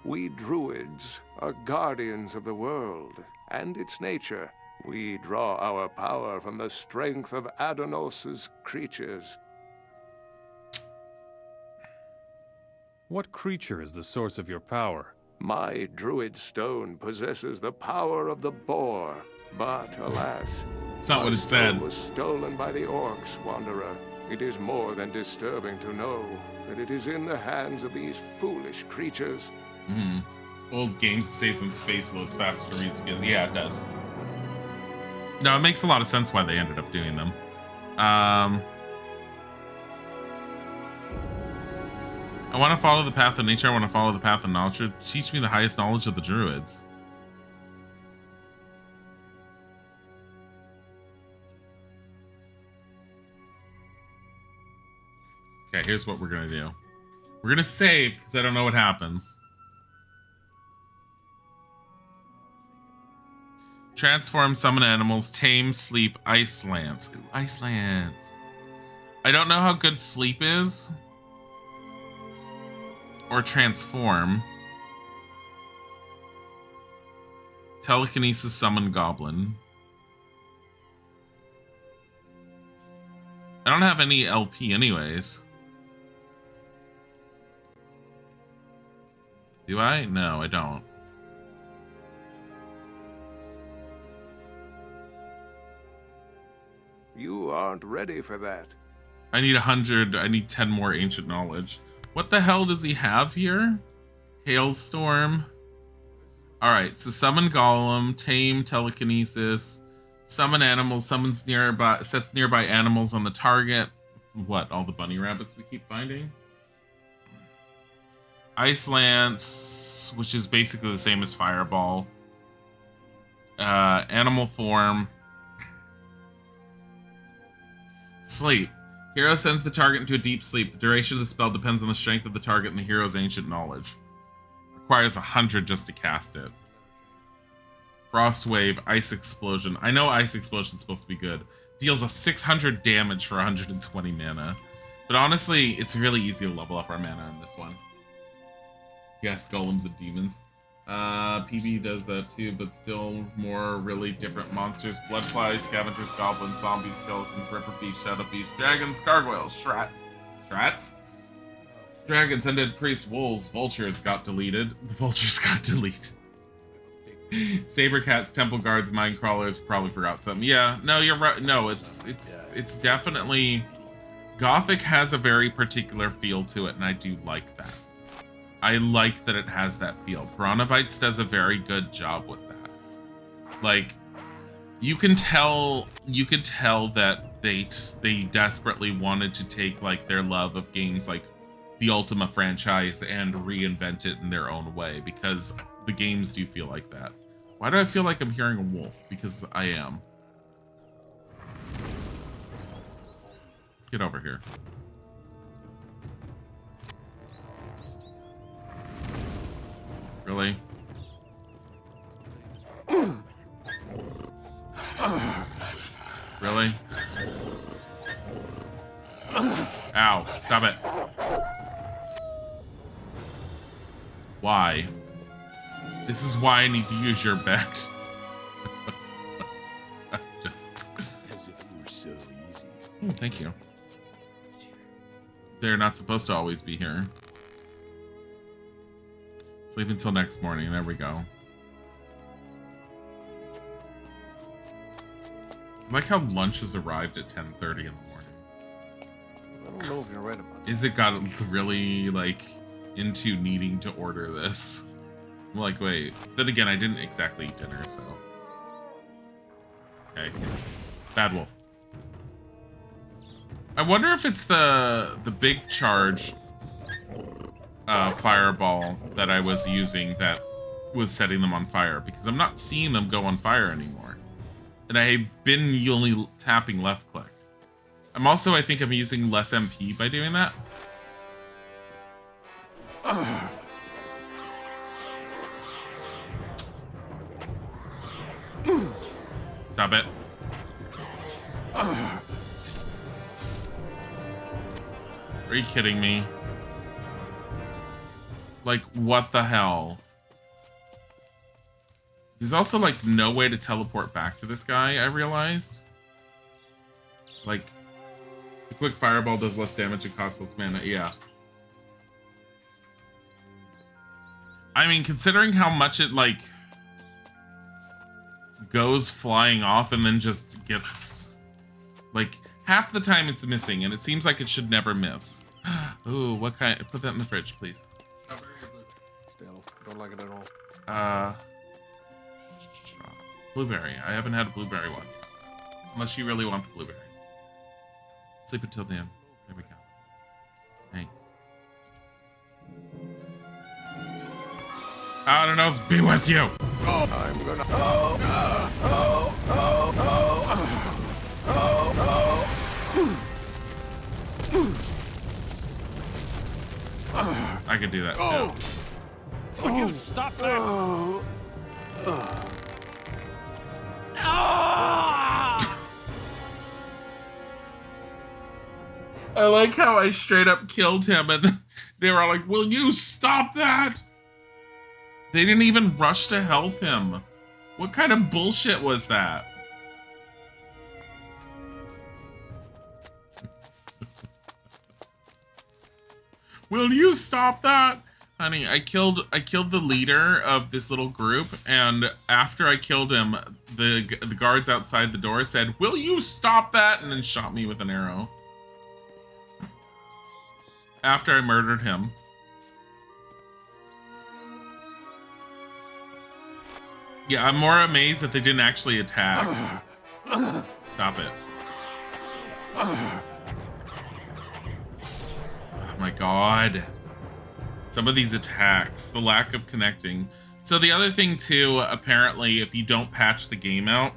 We Druids are guardians of the world and its nature. We draw our power from the strength of Adanos' creatures. What creature is the source of your power? My druid stone possesses the power of the boar, but alas, It's not what our it stone said. was stolen by the orcs, Wanderer. It is more than disturbing to know that it is in the hands of these foolish creatures. Old games save some space loads faster to read skins. Yeah, it does. No, it makes a lot of sense why they ended up doing them. I want to follow the path of nature. I want to follow the path of knowledge. Teach me the highest knowledge of the Druids. Okay, here's what we're going to do. We're going to save because I don't know what happens. Transform, summon animals, tame, sleep, ice lance. Ooh, ice lance. I don't know how good sleep is. Or transform. Telekinesis, summon goblin. I don't have any LP anyways. Do I? No, I don't. You aren't ready for that. I need 100. I need 10 more ancient knowledge. What the hell does he have here? Hailstorm. Alright, so summon golem, tame, telekinesis, summon animals, summons nearby, sets nearby animals on the target. What, all the bunny rabbits we keep finding? Ice lance, which is basically the same as fireball. Animal form. Sleep. Hero sends the target into a deep sleep. The duration of the spell depends on the strength of the target and the hero's ancient knowledge. Requires 100 just to cast it. Frost wave, ice explosion. I know ice explosion is supposed to be good. Deals a 600 damage for 120 mana. But honestly, it's really easy to level up our mana in this one. Yes, golems and demons. PB does that too, but still more really different monsters. Bloodflies, scavengers, goblins, zombies, skeletons, ripper beasts, shadow beasts, dragons, gargoyles, shrats? Dragons, undead priests, wolves, vultures got deleted. The vultures got deleted. Saber cats, temple guards, mine crawlers, probably forgot something. Yeah, no, you're right. No, it's definitely... Gothic has a very particular feel to it, and I do like that. I like that it has that feel. Piranha Bytes does a very good job with that. Like, you can tell that they desperately wanted to take like their love of games like the Ultima franchise and reinvent it in their own way, because the games do feel like that. Why do I feel like I'm hearing a wolf? Because I am. Get over here. Really? Really? Ow. Stop it. Why? This is why I need to use your bed. Oh, thank you. They're not supposed to always be here. Sleep until next morning. There we go. I like how lunch has arrived at 10:30 in the morning. I don't know if you're right about that. Is it got really, like, into needing to order this? I'm like, wait. Then again, I didn't exactly eat dinner, so... Okay. Bad wolf. I wonder if it's the big charge fireball that I was using that was setting them on fire, because I'm not seeing them go on fire anymore. And I've been only tapping left click. I think I'm using less MP by doing that. Stop it. Are you kidding me? Like, what the hell? There's also, like, no way to teleport back to this guy, I realized. Like, the quick fireball does less damage and costs less mana. Yeah. I mean, considering how much it, like, goes flying off and then just gets, like, half the time it's missing, and it seems like it should never miss. Ooh, what kind? Put that in the fridge, please. Still, don't like it at all. Blueberry. I haven't had a blueberry one yet. Unless you really want the blueberry. Sleep until the end. There we go. Thanks. I don't know, be with you. I'm gonna... I could do that. Oh. Too. Would you stop that? I like how I straight up killed him and they were all like, will you stop that? They didn't even rush to help him. What kind of bullshit was that? Will you stop that? Honey, I killed the leader of this little group, and after I killed him, the guards outside the door said, will you stop that? And then shot me with an arrow. After I murdered him. Yeah, I'm more amazed that they didn't actually attack. Stop it. Oh my god. Some of these attacks, the lack of connecting. So the other thing too, apparently, if you don't patch the game out,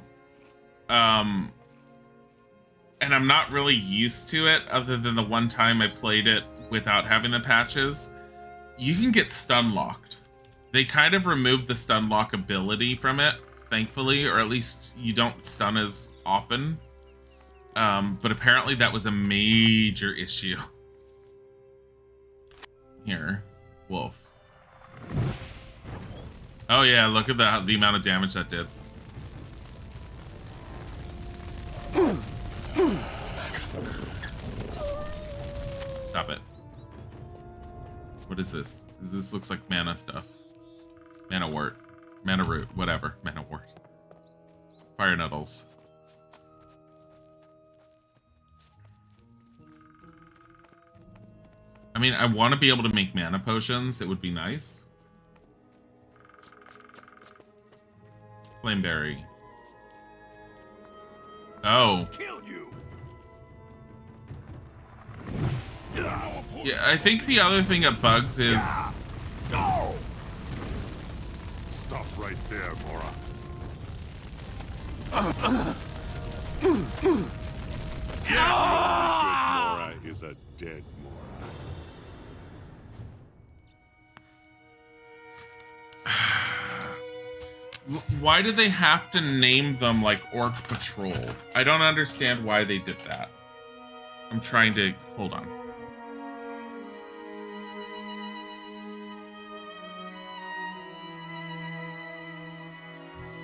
and I'm not really used to it other than the one time I played it without having the patches, you can get stun locked. They kind of removed the stun lock ability from it, thankfully, or at least you don't stun as often. But apparently that was a major issue. Here, wolf. Oh yeah, look at the amount of damage that did. Stop it. What is this? This looks like mana stuff. Mana wort. Mana root. Whatever. Mana wort. Fire nettles. I mean, I want to be able to make mana potions. It would be nice. Flameberry. Oh. Killed you. Yeah, I think the other thing that bugs is... No! Stop right there, Mora. Mora is a dead Mora. Why do they have to name them like Orc Patrol? I don't understand why they did that. I'm trying to... Hold on.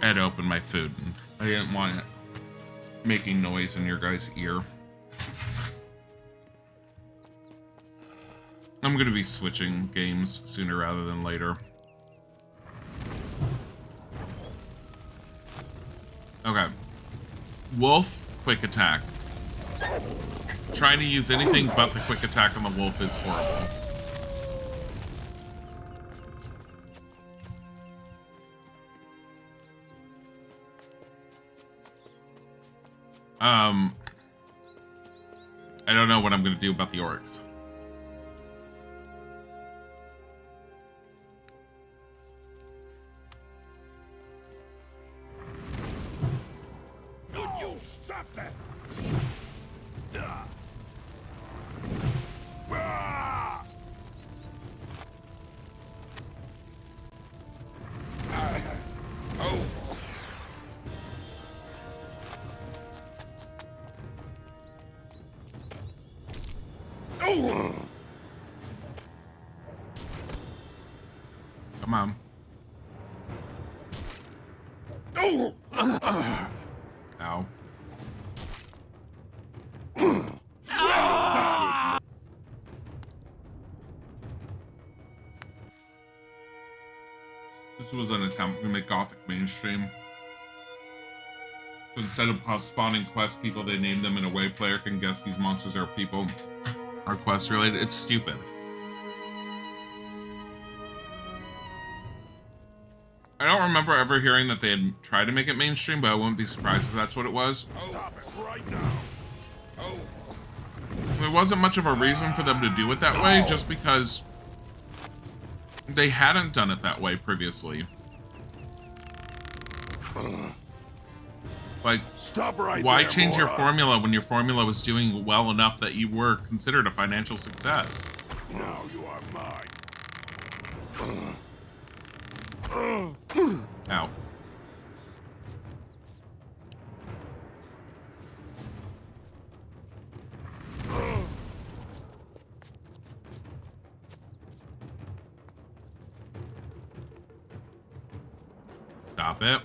I had to open my food and I didn't want it making noise in your guys' ear. I'm going to be switching games sooner rather than later. Okay. Wolf, quick attack. Trying to use anything but the quick attack on the wolf is horrible. I don't know what I'm going to do about the orcs. Would you stop that? Come on. Ow. This was an attempt to make Gothic mainstream. So instead of spawning quest people, they named them in a way player can guess these monsters are people are quest related. It's stupid. I don't remember ever hearing that they had tried to make it mainstream, but I wouldn't be surprised if that's what it was. Stop it right now. There wasn't much of a reason for them to do it that way, just because they hadn't done it that way previously. Like, Stop right why there, change your moron. formula when your formula was doing well enough that you were considered a financial success? Now you are mine. Ow. Stop it.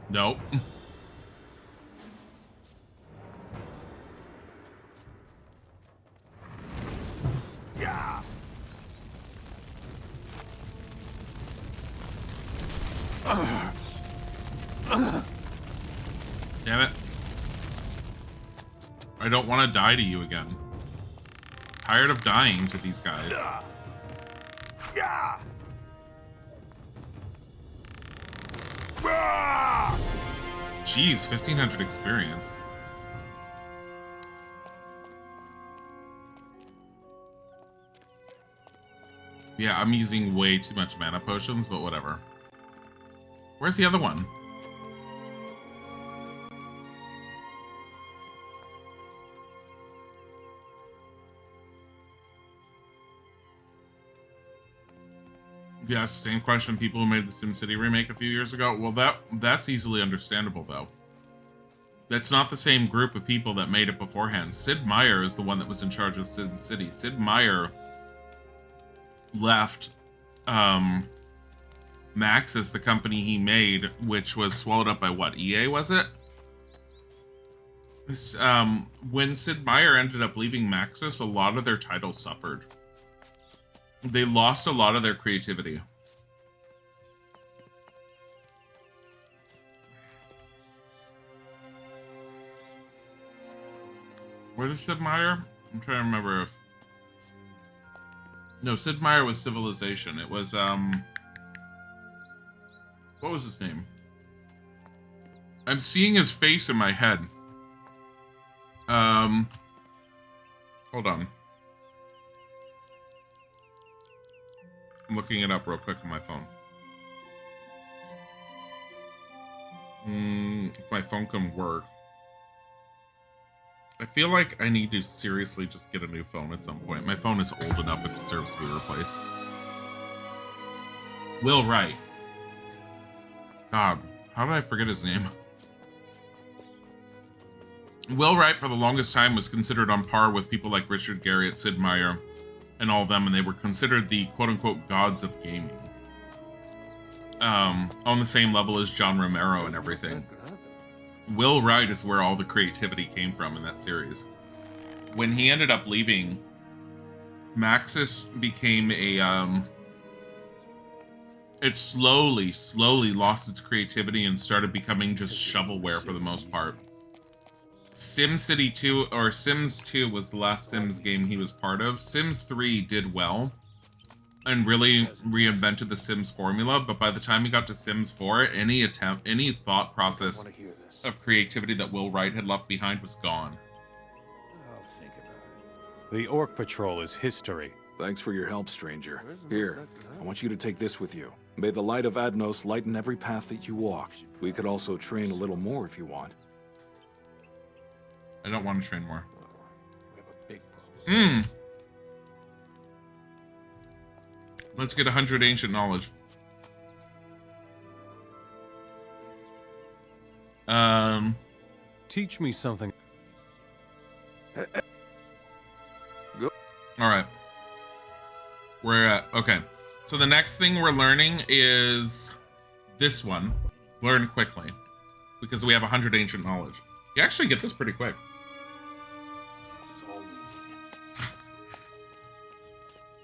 Nope. Damn it. I don't want to die to you again. Tired of dying to these guys. Jeez, 1500 experience. Yeah, I'm using way too much mana potions, but whatever. Where's the other one? Yes, same question. People who made the SimCity remake a few years ago. Well, that's easily understandable, though. That's not the same group of people that made it beforehand. Sid Meier is the one that was in charge of SimCity. Sid Meier left Maxis, the company he made, which was swallowed up by what? EA, was it? When Sid Meier ended up leaving Maxis, a lot of their titles suffered. They lost a lot of their creativity. Where is Sid Meier? I'm trying to remember if... No, Sid Meier was Civilization. It was, what was his name? I'm seeing his face in my head. Hold on. I'm looking it up real quick on my phone. If my phone can work. I feel like I need to seriously just get a new phone at some point. My phone is old enough, it deserves to be replaced. Will Wright. God, how did I forget his name? Will Wright for the longest time was considered on par with people like Richard Garriott, Sid Meier, and all of them, and they were considered the quote-unquote gods of gaming. On the same level as John Romero and everything. Will Wright is where all the creativity came from in that series. When he ended up leaving, Maxis became a, it slowly lost its creativity and started becoming just shovelware for the most part. SimCity 2, or Sims 2 was the last Sims game he was part of. Sims 3 did well and really reinvented the Sims formula, but by the time he got to Sims 4, any thought process of creativity that Will Wright had left behind was gone. I'll think about it. The Orc Patrol is history. Thanks for your help, stranger. Here, I want you to take this with you. May the light of Adnos lighten every path that you walk. We could also train a little more if you want. I don't want to train more. We have a big problem. Let's get 100 ancient knowledge. Teach me something. All right. We're at, okay. So the next thing we're learning is this one. Learn quickly. Because we have 100 ancient knowledge. You actually get this pretty quick.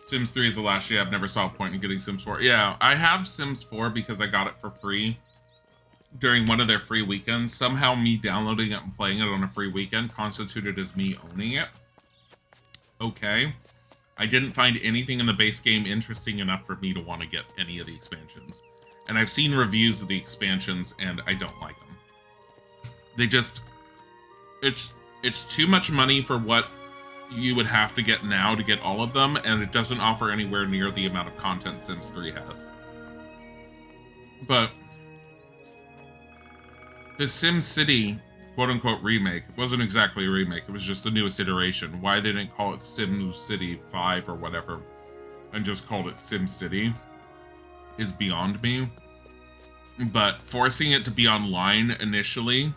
Sims 3 is the last year. I've never saw a point in getting Sims 4. Yeah, I have Sims 4 because I got it for free during one of their free weekends. Somehow me downloading it and playing it on a free weekend constituted as me owning it. Okay. I didn't find anything in the base game interesting enough for me to want to get any of the expansions. And I've seen reviews of the expansions and I don't like them. They just... It's too much money for what you would have to get now to get all of them, and it doesn't offer anywhere near the amount of content Sims 3 has. But the SimCity quote-unquote remake wasn't exactly a remake, it was just the newest iteration. Why they didn't call it SimCity 5 or whatever and just called it SimCity is beyond me. But forcing it to be online initially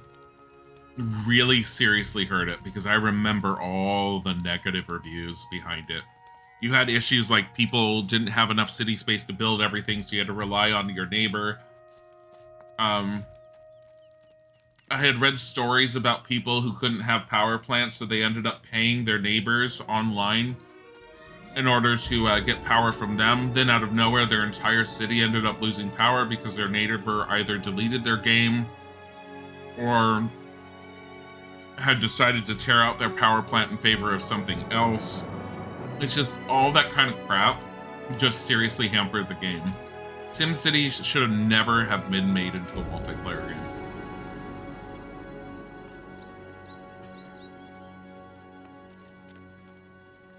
really seriously hurt it, because I remember all the negative reviews behind it. You had issues like people didn't have enough city space to build everything, so you had to rely on your neighbor. I had read stories about people who couldn't have power plants, so they ended up paying their neighbors online in order to get power from them. Then out of nowhere, their entire city ended up losing power because their neighbor either deleted their game or had decided to tear out their power plant in favor of something else. It's just all that kind of crap just seriously hampered the game. SimCity should have never have been made into a multiplayer game.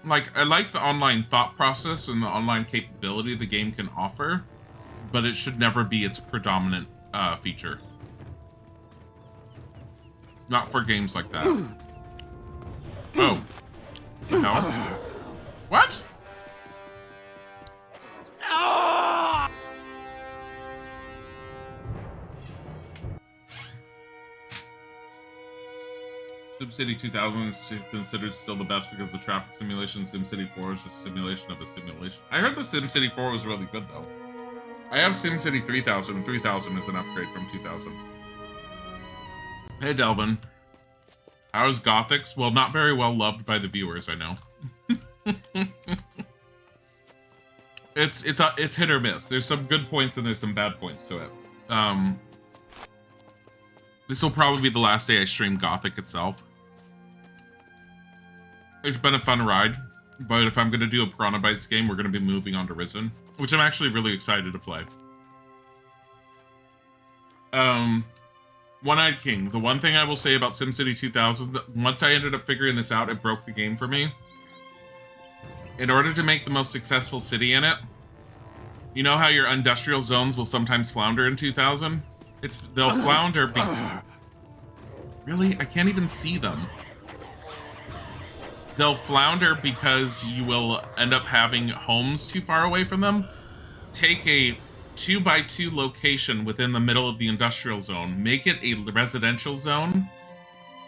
Like, I like the online thought process and the online capability the game can offer, but it should never be its predominant feature. Not for games like that. Oh. The hell? What? SimCity 2000 is considered still the best because the traffic simulation. SimCity 4 is just simulation of a simulation. I heard the SimCity 4 was really good though. I have SimCity 3000, and 3000 is an upgrade from 2000. Hey Delvin. How's Gothics? Well, not very well loved by the viewers, I know. It's hit or miss. There's some good points and there's some bad points to it. This will probably be the last day I stream Gothic itself. It's been a fun ride, but if I'm going to do a Piranha Bytes game, we're going to be moving on to Risen, which I'm actually really excited to play. One-Eyed King. The one thing I will say about SimCity 2000, once I ended up figuring this out, it broke the game for me. In order to make the most successful city in it, you know how your industrial zones will sometimes flounder in 2000? They'll flounder Really? I can't even see them. They'll flounder because you will end up having homes too far away from them. Take a 2x2 location within the middle of the industrial zone, make it a residential zone,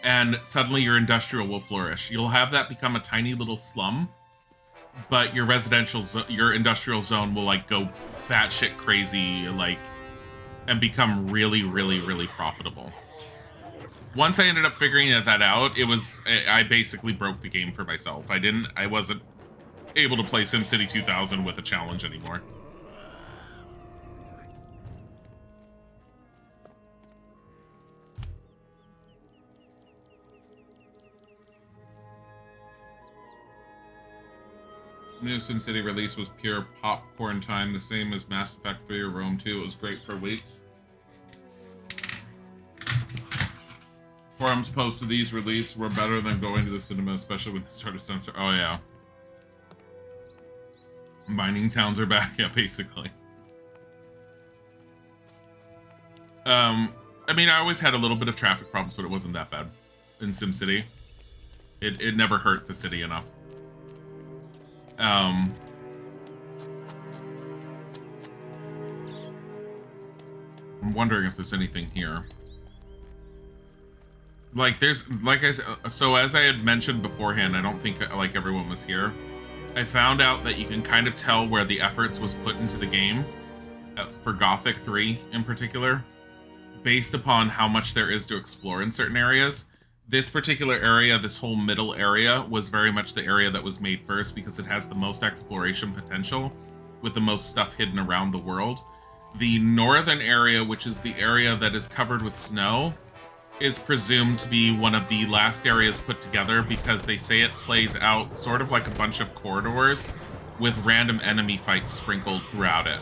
and suddenly your industrial will flourish. You'll have that become a tiny little slum, but your your industrial zone will like go batshit crazy, like, and become really, really, really profitable. Once I ended up figuring that out, I basically broke the game for myself. I wasn't able to play SimCity 2000 with a challenge anymore. New SimCity release was pure popcorn time, the same as Mass Effect 3 or Rome 2. It was great for weeks. Forums posted these releases were better than going to the cinema, especially with the sort of censor. Oh yeah. Mining towns are back, yeah, basically. I mean, I always had a little bit of traffic problems, but it wasn't that bad in SimCity. It never hurt the city enough. I'm wondering if there's anything here. Like I said, so as I had mentioned beforehand, I don't think like everyone was here. I found out that you can kind of tell where the efforts was put into the game for Gothic 3 in particular, based upon how much there is to explore in certain areas. This particular area, this whole middle area, was very much the area that was made first because it has the most exploration potential with the most stuff hidden around the world. The northern area, which is the area that is covered with snow, is presumed to be one of the last areas put together because they say it plays out sort of like a bunch of corridors with random enemy fights sprinkled throughout it.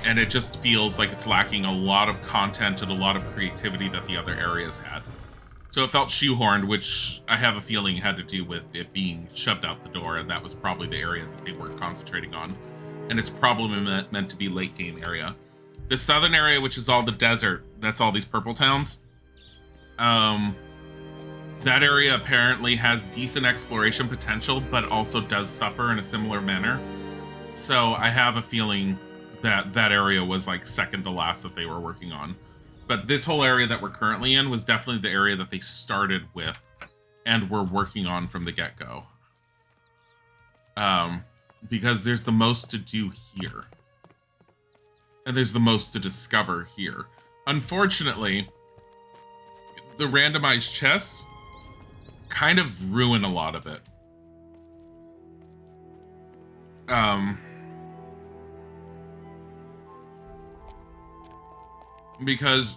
And it just feels like it's lacking a lot of content and a lot of creativity that the other areas had. So it felt shoehorned, which I have a feeling had to do with it being shoved out the door, and that was probably the area that they weren't concentrating on. And it's probably meant to be late game area. The southern area, which is all the desert, that's all these purple towns. That area apparently has decent exploration potential, but also does suffer in a similar manner. So I have a feeling that that area was like second to last that they were working on. But this whole area that we're currently in was definitely the area that they started with and were working on from the get-go. Because there's the most to do here. And there's the most to discover here. Unfortunately, the randomized chests kind of ruin a lot of it. Because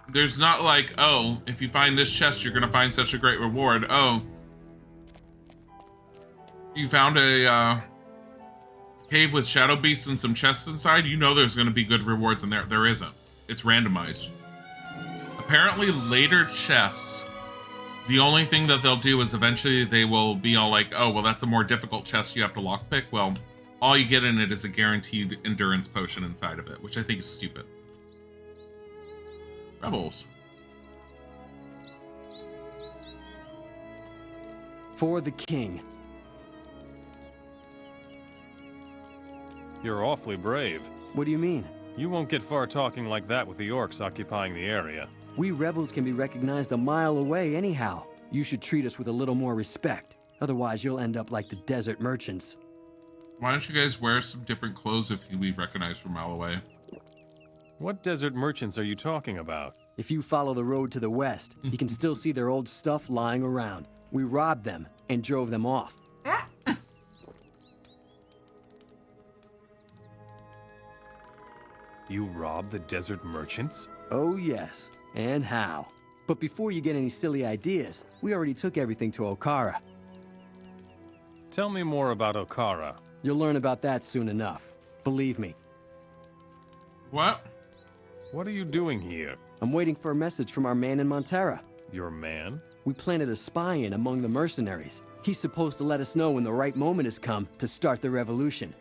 there's not like, oh, if you find this chest, you're gonna find such a great reward. Oh, you found a cave with shadow beasts and some chests inside. You know there's gonna be good rewards in there. There isn't. It's randomized. Apparently later chests, the only thing that they'll do is eventually they will be all like, oh, well, that's a more difficult chest you have to lockpick. Well, all you get in it is a guaranteed endurance potion inside of it, which I think is stupid. Rebels. For the king. You're awfully brave. What do you mean? You won't get far talking like that with the orcs occupying the area. We rebels can be recognized a mile away anyhow. You should treat us with a little more respect. Otherwise, you'll end up like the desert merchants. Why don't you guys wear some different clothes if you be recognized from a mile away? What desert merchants are you talking about? If you follow the road to the west, you can still see their old stuff lying around. We robbed them and drove them off. You robbed the desert merchants? Oh yes, and how? But before you get any silly ideas, we already took everything to Okara. Tell me more about Okara. You'll learn about that soon enough. Believe me. What? What are you doing here? I'm waiting for a message from our man in Montera. Your man? We planted a spy in among the mercenaries. He's supposed to let us know when the right moment has come to start the revolution.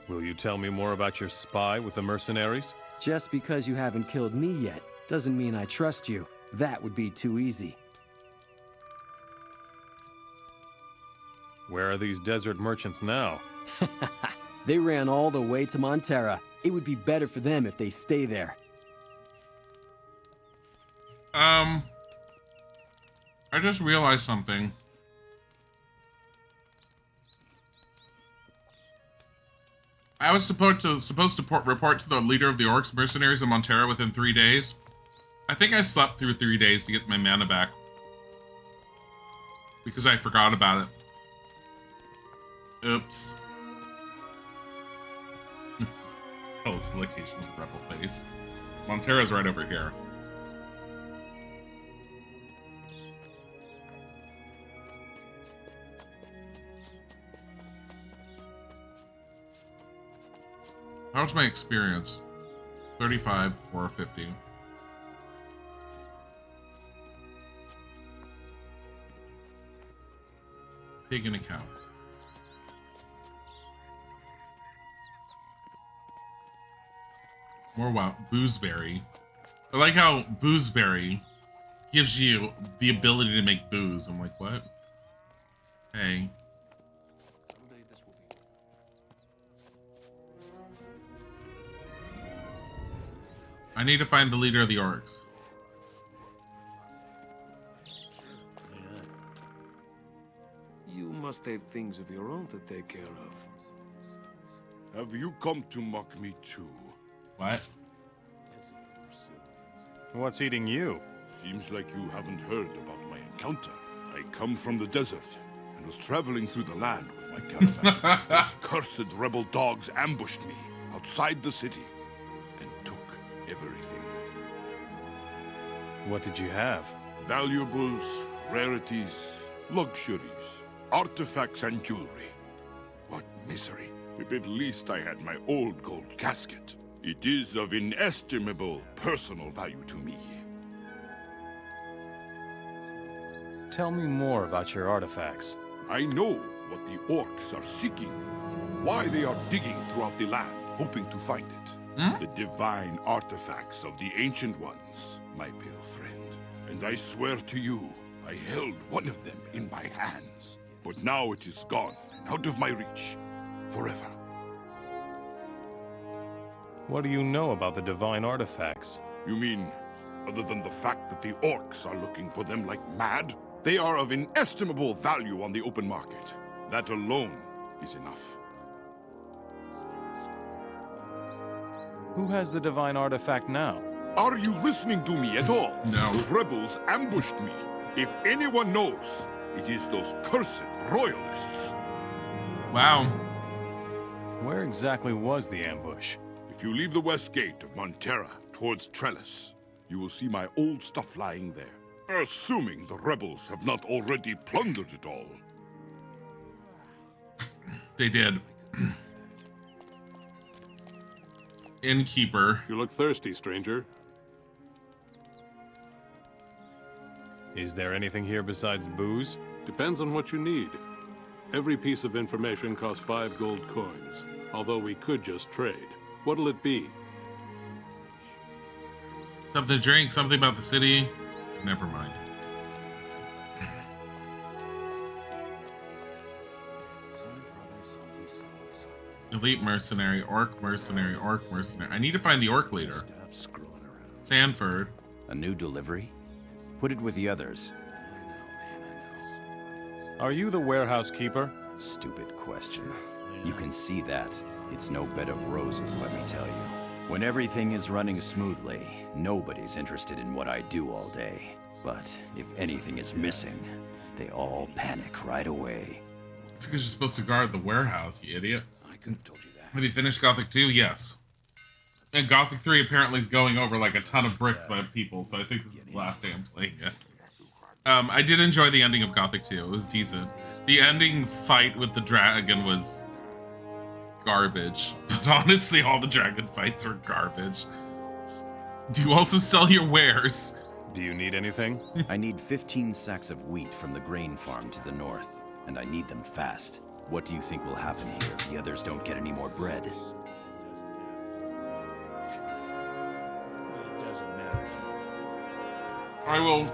Will you tell me more about your spy with the mercenaries? Just because you haven't killed me yet doesn't mean I trust you. That would be too easy. Where are these desert merchants now? They ran all the way to Montera. It would be better for them if they stay there. I just realized something. I was supposed to report to the leader of the Orcs mercenaries in Montera within 3 days. I think I slept through 3 days to get my mana back. Because I forgot about it. Oops. That was the location of the rebel base. Montera's right over here. How's my experience? 35, 450. Take an account. More wow, Boozeberry. I like how Boozeberry gives you the ability to make booze. I'm like, what? Hey. I need to find the leader of the Orcs. You must have things of your own to take care of. Have you come to mock me too? What? What's eating you? Seems like you haven't heard about my encounter. I come from the desert and was traveling through the land with my caravan. Those cursed rebel dogs ambushed me outside the city and took everything. What did you have? Valuables, rarities, luxuries, artifacts and jewelry. What misery. If at least I had my old gold casket. It is of inestimable personal value to me. Tell me more about your artifacts. I know what the orcs are seeking. Why they are digging throughout the land, hoping to find it. The divine artifacts of the Ancient Ones, my pale friend. And I swear to you, I held one of them in my hands. But now it is gone, and out of my reach. Forever. What do you know about the divine artifacts? You mean, other than the fact that the orcs are looking for them like mad? They are of inestimable value on the open market. That alone is enough. Who has the divine artifact now? Are you listening to me at all? No. The rebels ambushed me. If anyone knows, it is those cursed royalists. Wow. Where exactly was the ambush? If you leave the west gate of Montera towards Trellis, you will see my old stuff lying there. Assuming the rebels have not already plundered it all. They did. Innkeeper. You look thirsty, stranger. Is there anything here besides booze? Depends on what you need. Every piece of information costs 5 gold coins, although we could just trade. What'll it be? Something to drink, something about the city. Never mind. Elite mercenary, orc mercenary, orc mercenary. I need to find the orc leader. Sanford. A new delivery? Put it with the others. Are you the warehouse keeper? Stupid question. You can see that. It's no bed of roses, let me tell you. When everything is running smoothly, nobody's interested in what I do all day. But if anything is missing, they all panic right away. It's because you're supposed to guard the warehouse, you idiot. I could have told you that. Have you finished Gothic 2? Yes. And Gothic 3 apparently is going over like a ton of bricks by people, so I think this is the last day I'm playing it. I did enjoy the ending of Gothic 2. It was decent. The ending fight with the dragon was garbage. But honestly, all the dragon fights were garbage. Do you also sell your wares? Do you need anything? I need 15 sacks of wheat from the grain farm to the north, and I need them fast. What do you think will happen here if the others don't get any more bread? It doesn't matter. I will.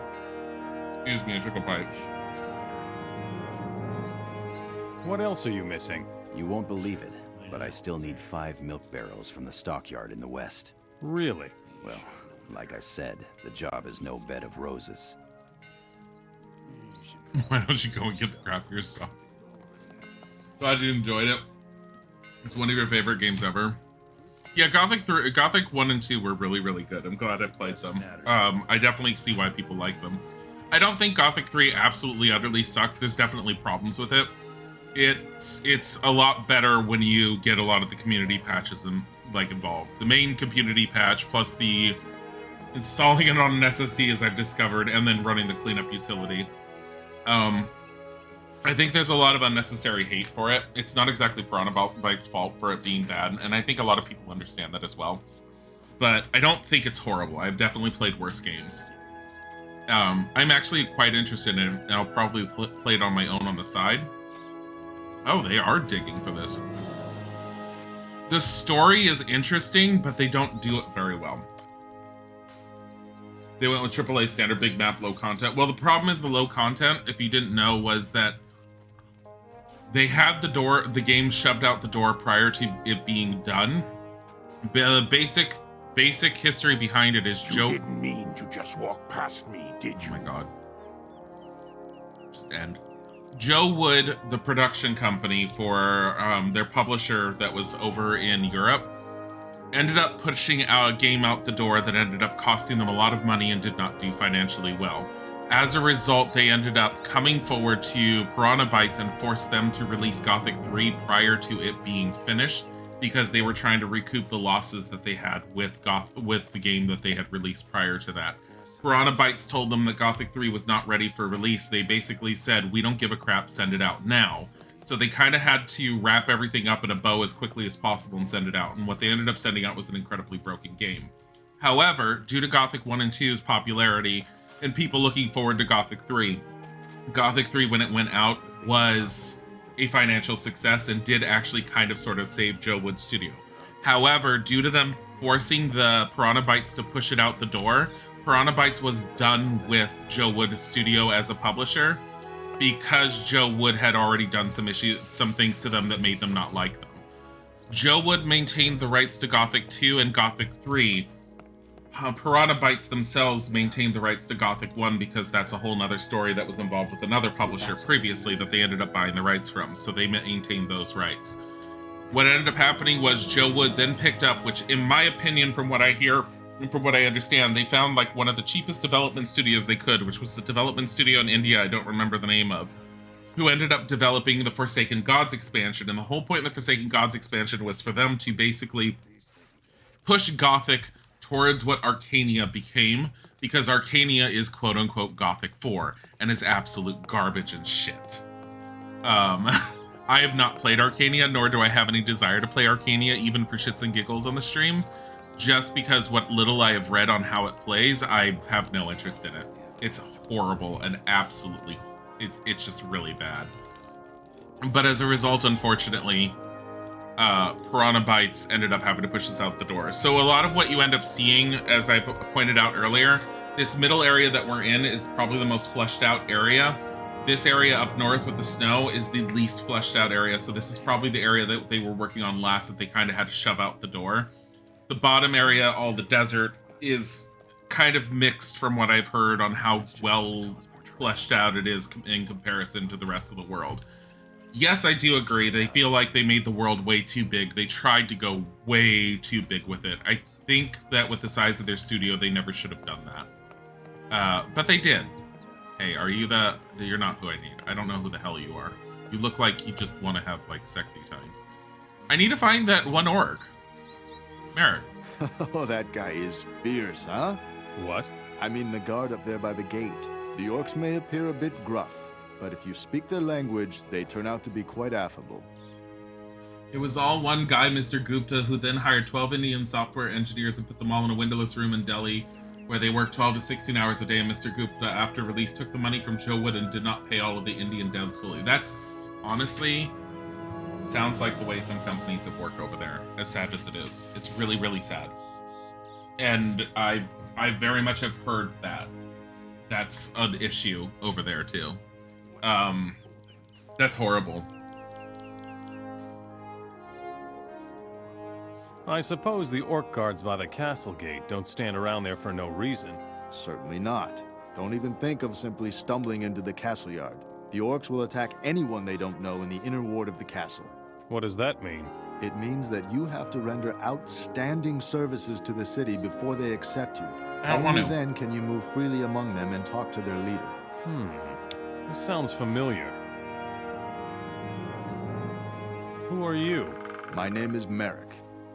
Excuse me, I took a bite. What else are you missing? You won't believe it, but I still need 5 milk barrels from the stockyard in the west. Really? Well, Like I said, the job is no bed of roses. Why don't you go and get the craft yourself? Glad you enjoyed it. It's one of your favorite games ever. Yeah, Gothic 1 and 2 were really, really good. I'm glad I played them. I definitely see why people like them. I don't think Gothic 3 absolutely utterly sucks. There's definitely problems with it. It's a lot better when you get a lot of the community patches involved. The main community patch plus the installing it on an SSD, as I've discovered, and then running the cleanup utility. I think there's a lot of unnecessary hate for it. It's not exactly Piranha Bytes' fault for it being bad, and I think a lot of people understand that as well. But I don't think it's horrible. I've definitely played worse games. I'm actually quite interested in it, and I'll probably play it on my own on the side. Oh, they are digging for this. The story is interesting, but they don't do it very well. They went with AAA standard, big map, low content. Well, the problem is the low content, if you didn't know, was that they had the game shoved out the door prior to it being done. The basic history behind it is Joe... You didn't mean to just walk past me, did you? Oh my god. Just end. Joe Wood, the production company for their publisher that was over in Europe, ended up pushing a game out the door that ended up costing them a lot of money and did not do financially well. As a result, they ended up coming forward to Piranha Bytes and forced them to release Gothic 3 prior to it being finished, because they were trying to recoup the losses that they had with the game that they had released prior to that. Piranha Bytes told them that Gothic 3 was not ready for release. They basically said, we don't give a crap, send it out now. So they kind of had to wrap everything up in a bow as quickly as possible and send it out. And what they ended up sending out was an incredibly broken game. However, due to Gothic 1 and 2's popularity and people looking forward to Gothic 3, Gothic 3, when it went out, was a financial success and did actually kind of sort of save Joe Wood's studio. However, due to them forcing the Piranha Bytes to push it out the door, Piranha Bytes was done with Joe Wood Studio as a publisher, because Joe Wood had already done some things to them that made them not like them. Joe Wood maintained the rights to Gothic 2 and Gothic 3. Piranha Bytes themselves maintained the rights to Gothic 1 because that's a whole nother story that was involved with another publisher previously that they ended up buying the rights from, so they maintained those rights. What ended up happening was Joe Wood then picked up, which in my opinion, from what I hear and from what I understand, they found like one of the cheapest development studios they could, which was the development studio in India I don't remember the name of, who ended up developing the Forsaken Gods expansion. And the whole point of the Forsaken Gods expansion was for them to basically push Gothic towards what Arcania became, because Arcania is quote-unquote Gothic 4 and is absolute garbage and shit. I have not played Arcania, nor do I have any desire to play Arcania, even for shits and giggles on the stream. Just because what little I have read on how it plays, I have no interest in it. It's horrible and absolutely, it's just really bad. But as a result, unfortunately, Piranha Bytes ended up having to push this out the door. So a lot of what you end up seeing, as I pointed out earlier, this middle area that we're in is probably the most fleshed out area. This area up north with the snow is the least fleshed out area. So this is probably the area that they were working on last that they kind of had to shove out the door. The bottom area, all the desert, is kind of mixed from what I've heard on how well fleshed out it is in comparison to the rest of the world. Yes, I do agree. They feel like they made the world way too big. They tried to go way too big with it. I think that with the size of their studio, they never should have done that. But they did. Hey, are you you're not who I need. I don't know who the hell you are. You look like you just want to have, like, sexy times. I need to find that one orc. Merrick. Oh, that guy is fierce, huh? What? I mean the guard up there by the gate. The orcs may appear a bit gruff, but if you speak their language, they turn out to be quite affable. It was all one guy, Mr. Gupta, who then hired 12 Indian software engineers and put them all in a windowless room in Delhi, where they worked 12 to 16 hours a day, and Mr. Gupta, after release, took the money from Joe Wood and did not pay all of the Indian devs fully. That's, honestly, sounds like the way some companies have worked over there, as sad as it is. It's really, really sad. And I very much have heard that. That's an issue over there, too. That's horrible. I suppose the orc guards by the castle gate don't stand around there for no reason. Certainly not. Don't even think of simply stumbling into the castle yard. The orcs will attack anyone they don't know in the inner ward of the castle. What does that mean? It means that you have to render outstanding services to the city before they accept you. Only then can you move freely among them and talk to their leader. This sounds familiar. Who are you? My name is Merrick.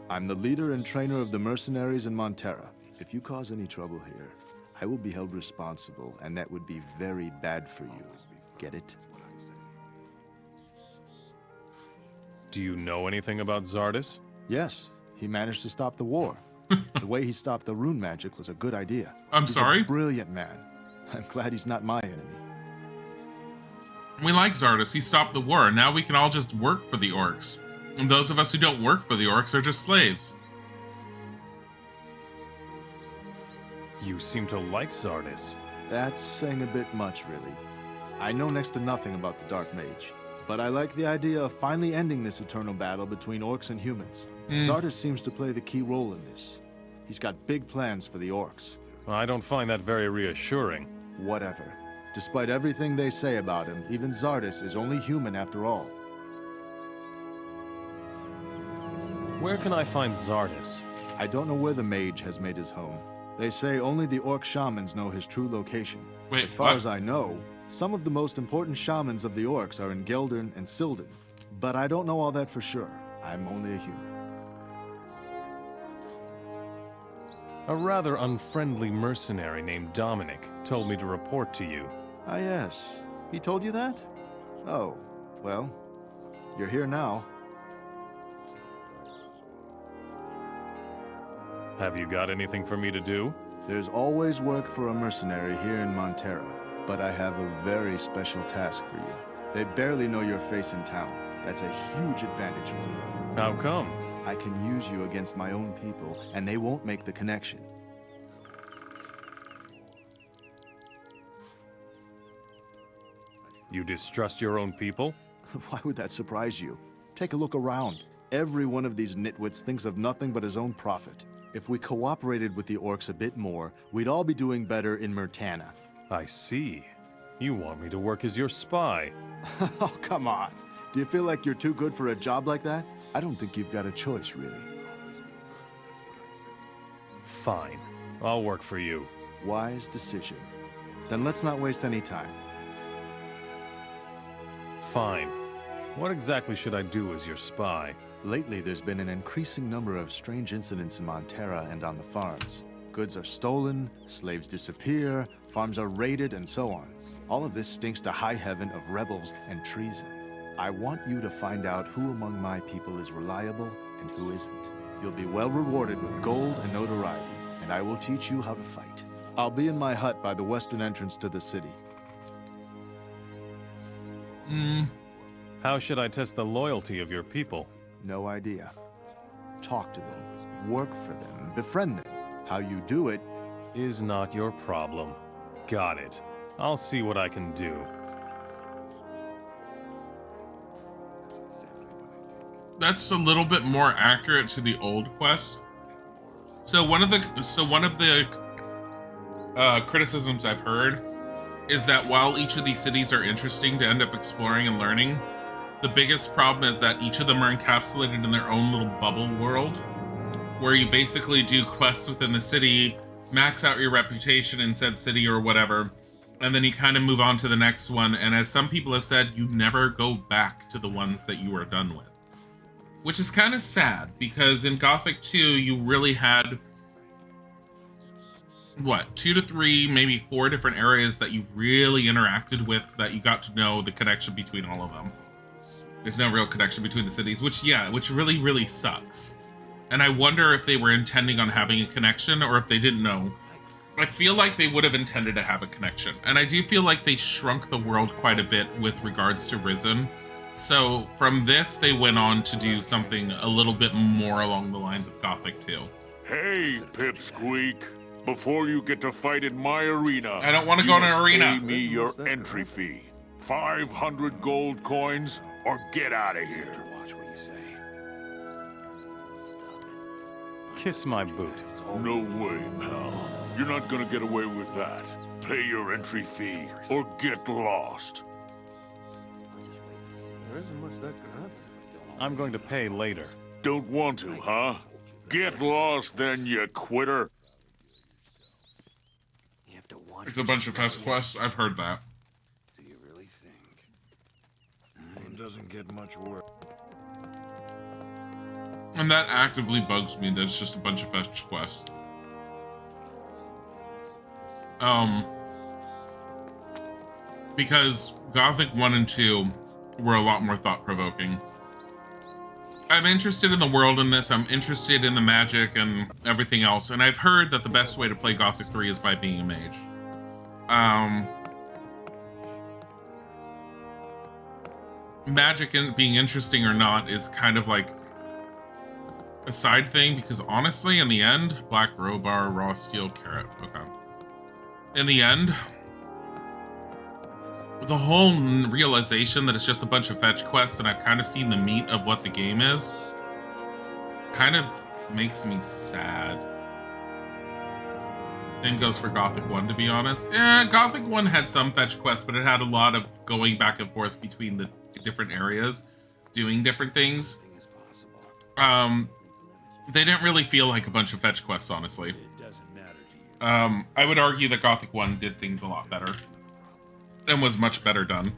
I'm the leader and trainer of the mercenaries in Montera. If you cause any trouble here, I will be held responsible, and that would be very bad for you. Get it? Do you know anything about Zardis? Yes, he managed to stop the war. The way he stopped the rune magic was a good idea. He's sorry? A brilliant man. I'm glad he's not my enemy. We like Zardis. He stopped the war. Now we can all just work for the orcs. And those of us who don't work for the orcs are just slaves. You seem to like Zardis. That's saying a bit much, really. I know next to nothing about the Dark Mage, but I like the idea of finally ending this eternal battle between orcs and humans. Zardis seems to play the key role in this. He's got big plans for the orcs. I don't find that very reassuring. Whatever. Despite everything they say about him, even Zardis is only human after all. Where can I find Zardis? I don't know where the mage has made his home. They say only the orc shamans know his true location. Wait, as far as I know, some of the most important shamans of the orcs are in Geldern and Silden. But I don't know all that for sure. I'm only a human. A rather unfriendly mercenary named Dominic told me to report to you. Ah, yes. He told you that? Oh, well, you're here now. Have you got anything for me to do? There's always work for a mercenary here in Montera, but I have a very special task for you. They barely know your face in town. That's a huge advantage for you. How come? I can use you against my own people, and they won't make the connection. You distrust your own people? Why would that surprise you? Take a look around. Every one of these nitwits thinks of nothing but his own profit. If we cooperated with the orcs a bit more, we'd all be doing better in Murtana. I see. You want me to work as your spy. Oh, come on. Do you feel like you're too good for a job like that? I don't think you've got a choice, really. Fine. I'll work for you. Wise decision. Then let's not waste any time. Fine. What exactly should I do as your spy? Lately, there's been an increasing number of strange incidents in Montera and on the farms. Goods are stolen, slaves disappear, farms are raided, and so on. All of this stinks to high heaven of rebels and treason. I want you to find out who among my people is reliable and who isn't. You'll be well rewarded with gold and notoriety, and I will teach you how to fight. I'll be in my hut by the western entrance to the city. How should I test the loyalty of your people? No idea. Talk to them, work for them, befriend them. How you do it is not your problem. Got it. I'll see what I can do. That's a little bit more accurate to the old quest. So one of the criticisms I've heard is that while each of these cities are interesting to end up exploring and learning, the biggest problem is that each of them are encapsulated in their own little bubble world, where you basically do quests within the city, max out your reputation in said city or whatever, and then you kind of move on to the next one, and as some people have said, you never go back to the ones that you were done with. Which is kind of sad, because in Gothic 2, you really had, 2 to 3, maybe 4 different areas that you really interacted with, that you got to know the connection between all of them. There's no real connection between the cities, which really, really sucks. And I wonder if they were intending on having a connection, or if they didn't know. I feel like they would have intended to have a connection. And I do feel like they shrunk the world quite a bit with regards to Risen. So from this, they went on to do something a little bit more along the lines of Gothic 2. Hey, Pipsqueak. Before you get to fight in my arena, I don't want to go in an arena. Pay me your entry fee. 500 gold coins, or get out of here. Watch what you say. Stop it. Kiss my boot. No way, pal. You're not gonna get away with that. Pay your entry fee or get lost. There isn't much that could happen. I'm going to pay later. Don't want to, huh? Get lost then, you quitter. There's a bunch of fetch quests. I've heard that. Do you really think? It doesn't get much worse. And that actively bugs me that it's just a bunch of fetch quests. Because Gothic 1 and 2 were a lot more thought-provoking. I'm interested in the world in this, I'm interested in the magic and everything else, and I've heard that the best way to play Gothic 3 is by being a mage. Magic and being interesting or not is kind of like a side thing, because honestly, in the end, black robar, raw steel, carrot, okay. In the end, the whole realization that it's just a bunch of fetch quests and I've kind of seen the meat of what the game is, kind of makes me sad. Same goes for Gothic 1, to be honest. Gothic 1 had some fetch quests, but it had a lot of going back and forth between the different areas, doing different things. They didn't really feel like a bunch of fetch quests, honestly. I would argue that Gothic 1 did things a lot better and was much better done.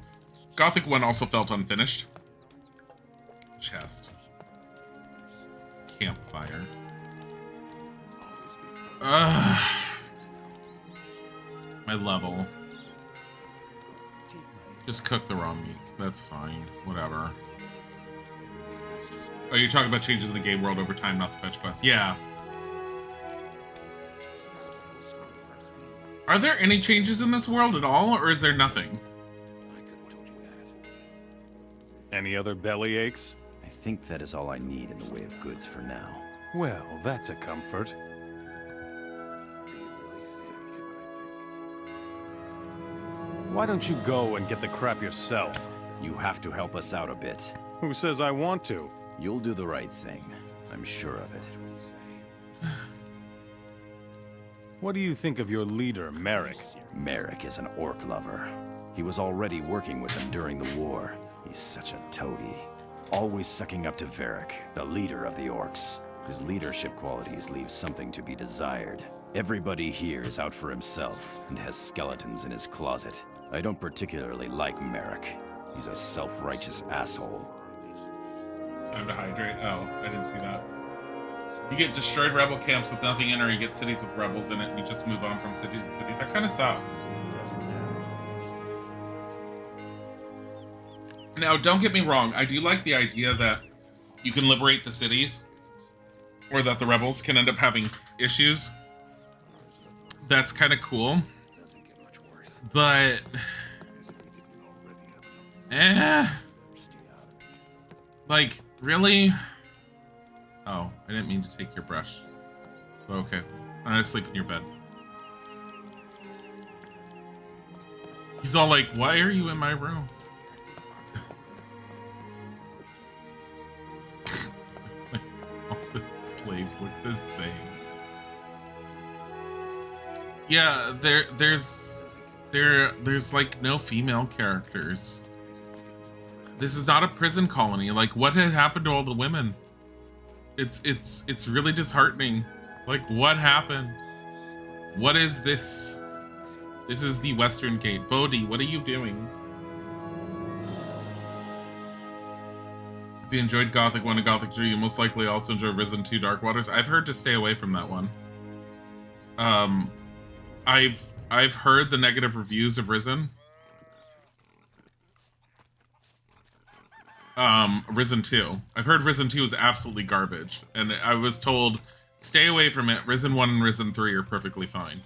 Gothic 1 also felt unfinished. Chest. Campfire. My level. Just cook the raw meat. That's fine. Whatever. Oh, you're talking about changes in the game world over time, not the fetch quest. Yeah. Are there any changes in this world at all, or is there nothing? Any other belly aches? I think that is all I need in the way of goods for now. Well, that's a comfort. Why don't you go and get the crap yourself? You have to help us out a bit. Who says I want to? You'll do the right thing. I'm sure of it. What do you think of your leader, Merrick? Merrick is an orc lover. He was already working with them during the war. He's such a toady. Always sucking up to Varric, the leader of the orcs. His leadership qualities leave something to be desired. Everybody here is out for himself and has skeletons in his closet. I don't particularly like Merrick. He's a self-righteous asshole. Time to hydrate. Oh, I didn't see that. You get destroyed rebel camps with nothing in, or you get cities with rebels in it, and you just move on from city to city. That kind of sucks. Now, don't get me wrong. I do like the idea that you can liberate the cities, or that the rebels can end up having issues. That's kind of cool. But... Like, really? Oh, I didn't mean to take your brush. Okay. I'm gonna sleep in your bed. He's all like, why are you in my room? All the slaves look the same. Yeah, there's like no female characters. This is not a prison colony. Like, what had happened to all the women? It's really disheartening. Like, what happened? What is this? This is the Western Gate. Bodhi, what are you doing? If you enjoyed Gothic 1 and Gothic 3, you most likely also enjoy Risen 2 Dark Waters. I've heard to stay away from that one. I've heard the negative reviews of Risen. Risen 2. I've heard Risen 2 is absolutely garbage, and I was told stay away from it. Risen 1 and Risen 3 are perfectly fine.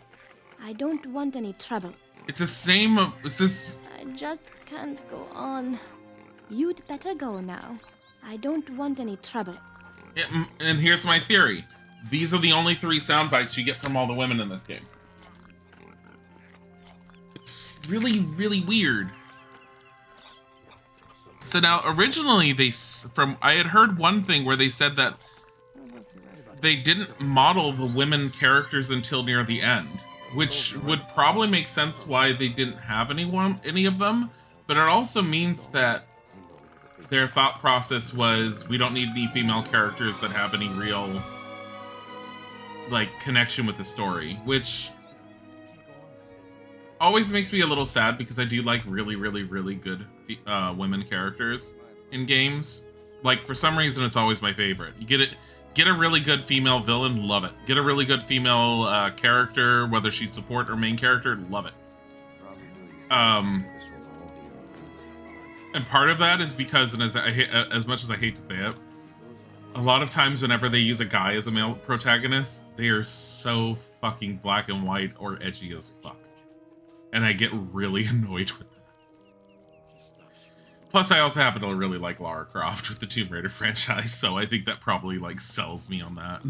I don't want any trouble. It's the same. It's this. I just can't go on. You'd better go now. I don't want any trouble. And here's my theory. These are the only 3 sound bites you get from all the women in this game. It's really, really weird. So now, originally, I had heard one thing where they said that they didn't model the women characters until near the end, which would probably make sense why they didn't have any of them, but it also means that their thought process was, we don't need any female characters that have any real, like, connection with the story, which always makes me a little sad because I do like really, really, really good women characters in games. Like, for some reason, it's always my favorite. You get a really good female villain, love it. Get a really good female character, whether she's support or main character, love it. And part of that is because, and as much as I hate to say it, a lot of times whenever they use a guy as a male protagonist, they are so fucking black and white or edgy as fuck. And I get really annoyed with that. Plus, I also happen to really like Lara Croft with the Tomb Raider franchise, so I think that probably, like, sells me on that.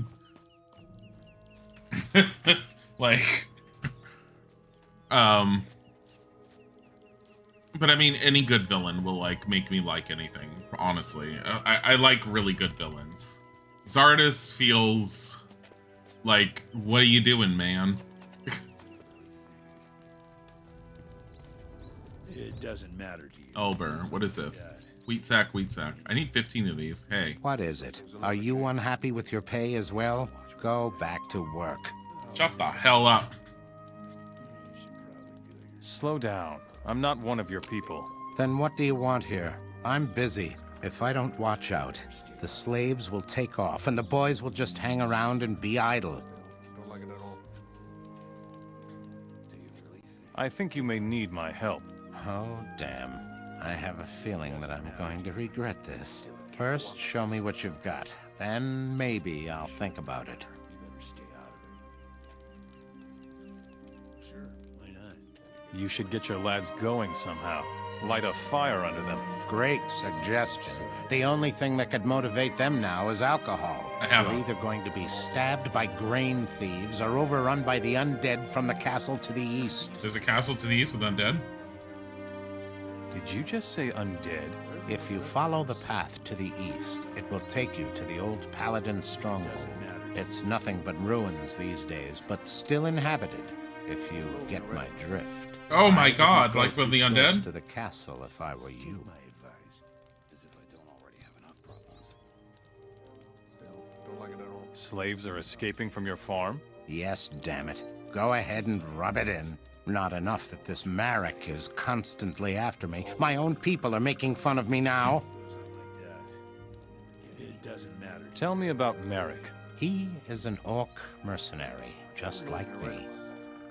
Like, but I mean, any good villain will, like, make me like anything, honestly. I like really good villains. Zardes feels like, what are you doing, man? It doesn't matter to you. Elber, what is this? Wheat sack, wheat sack. I need 15 of these. Hey. What is it? Are you unhappy with your pay as well? Go back to work. Shut the hell up. Slow down. I'm not one of your people. Then what do you want here? I'm busy. If I don't watch out, the slaves will take off and the boys will just hang around and be idle. Don't like it at all. I think you may need my help. Oh, damn. I have a feeling that I'm going to regret this. First, show me what you've got. Then maybe I'll think about it. You should get your lads going somehow. Light a fire under them. Great suggestion. The only thing that could motivate them now is alcohol. They're either going to be stabbed by grain thieves or overrun by the undead from the castle to the east. There's a castle to the east with undead? Did you just say undead? If you follow the path to the east, it will take you to the old paladin stronghold. It's nothing but ruins these days, but still inhabited, if you get my drift. Oh my god, like with the undead? Close to the castle if I were you. Don't like it at all. Slaves are escaping from your farm? Yes, damn it. Go ahead and rub it in. Not enough that this Marek is constantly after me. My own people are making fun of me now. It doesn't matter. Tell me about Marek. He is an orc mercenary, just like me.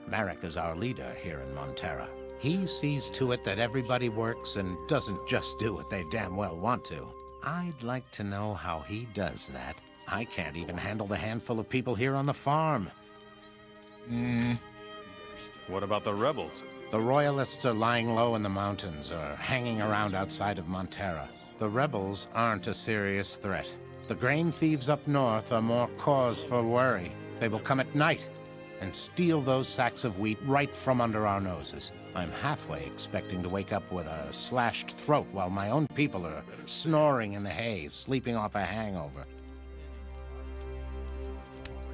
Marek is our leader here in Montera. He sees to it that everybody works and doesn't just do what they damn well want to. I'd like to know how he does that. I can't even handle the handful of people here on the farm. What about the rebels? The royalists are lying low in the mountains or hanging around outside of Montera. The rebels aren't a serious threat. The grain thieves up north are more cause for worry. They will come at night and steal those sacks of wheat right from under our noses. I'm halfway expecting to wake up with a slashed throat while my own people are snoring in the hay, sleeping off a hangover.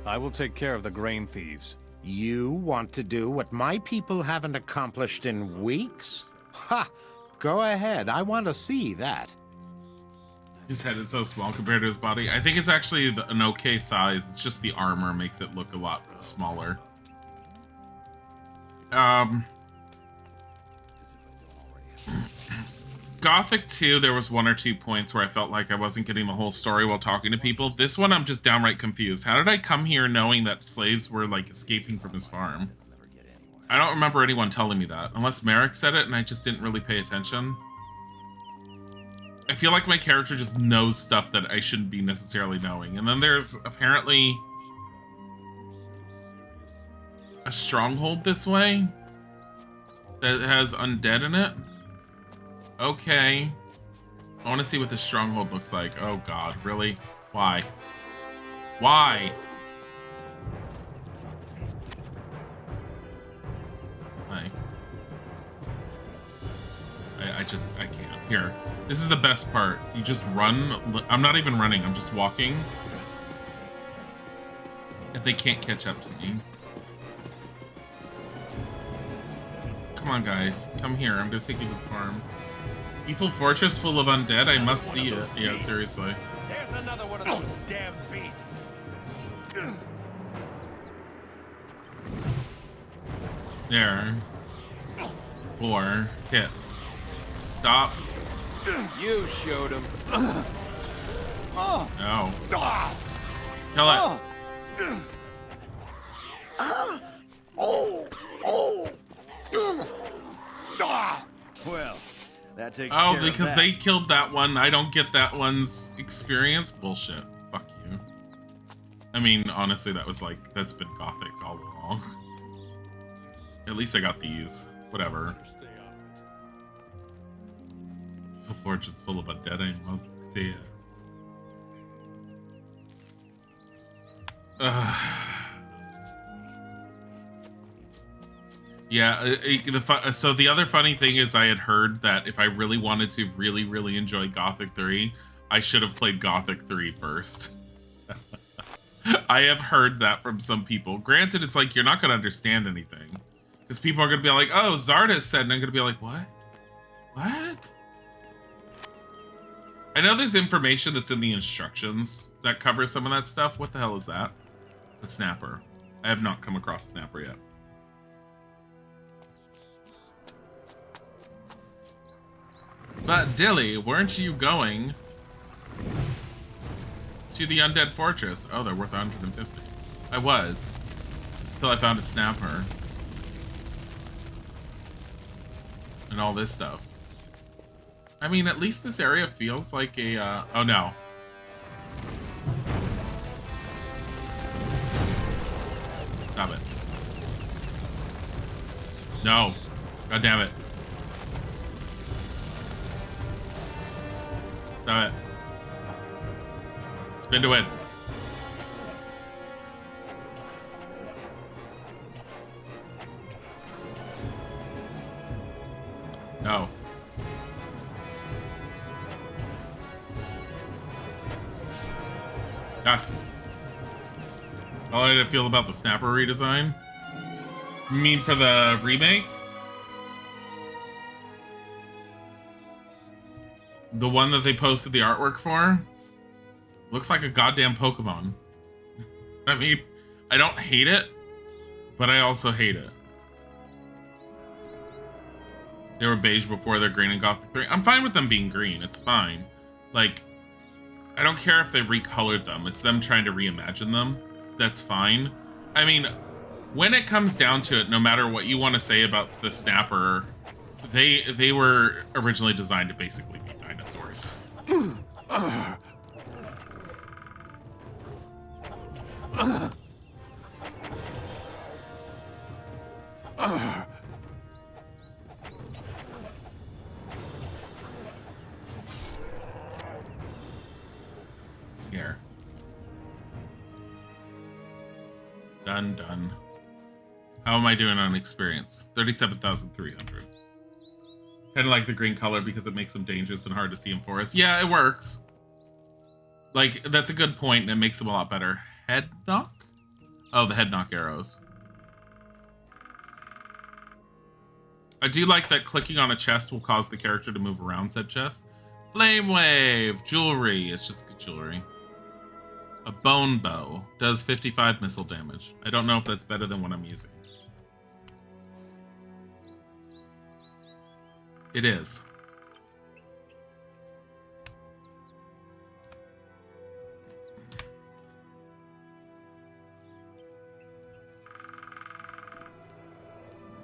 I will take care of the grain thieves. You want to do what my people haven't accomplished in weeks? Ha! Go ahead, I want to see that. His head is so small compared to his body. I think it's actually an okay size. It's just the armor makes it look a lot smaller. Gothic 2, there was 1 or 2 points where I felt like I wasn't getting the whole story while talking to people. This one, I'm just downright confused. How did I come here knowing that slaves were, like, escaping from his farm? I don't remember anyone telling me that, unless Marek said it and I just didn't really pay attention. I feel like my character just knows stuff that I shouldn't be necessarily knowing. And then there's apparently a stronghold this way that has undead in it. Okay. I want to see what this stronghold looks like. Oh god, really? Why? Why? I can't. Here. This is the best part. You just run. I'm not even running. I'm just walking. They can't catch up to me. Come on, guys. Come here. I'm gonna take you to the farm. Evil fortress full of undead? I must see it. Yeah, seriously. There's another one of those damn beasts. There. 4. Hit. Stop. You showed him. No. Kill it. Well, that takes Oh, care of because that. they killed that one. I don't get that one's experience. Bullshit. Fuck you. I mean, honestly, that's been Gothic all along. At least I got these. Whatever. The fortress full of undead. I must see it. Yeah, so the other funny thing is I had heard that if I really wanted to really enjoy Gothic 3, I should have played Gothic 3 first. I have heard that from some people. Granted, it's like, you're not going to understand anything. Because people are going to be like, oh, Zardes said, and I'm going to be like, what? What? I know there's information that's in the instructions that covers some of that stuff. What the hell is that? It's a snapper. I have not come across a snapper yet. But Dilly, weren't you going to the undead fortress? Oh, they're worth 150. I was. Until I found a snapper. And all this stuff. I mean, at least this area feels like a, oh no. Stop it. No. God damn it. Stop it. Spin to win. No. Yes. How did I feel about the snapper redesign? You mean for the remake? The one that they posted the artwork for? Looks like a goddamn Pokemon. I mean, I don't hate it, but I also hate it. They were beige before they're green in Gothic 3. I'm fine with them being green. It's fine. Like, I don't care if they recolored them. It's them trying to reimagine them. That's fine. I mean, when it comes down to it, no matter what you want to say about the snapper, they were originally designed to basically be dinosaurs. Here. Done. How am I doing on experience? 37,300. Kind of like the green color because it makes them dangerous and hard to see in forests. Yeah, it works. Like, that's a good point, and it makes them a lot better. Head knock? Oh, the head knock arrows. I do like that clicking on a chest will cause the character to move around said chest. Flame wave, jewelry. It's just good jewelry. A bone bow does 55 missile damage. I don't know if that's better than what I'm using. It is.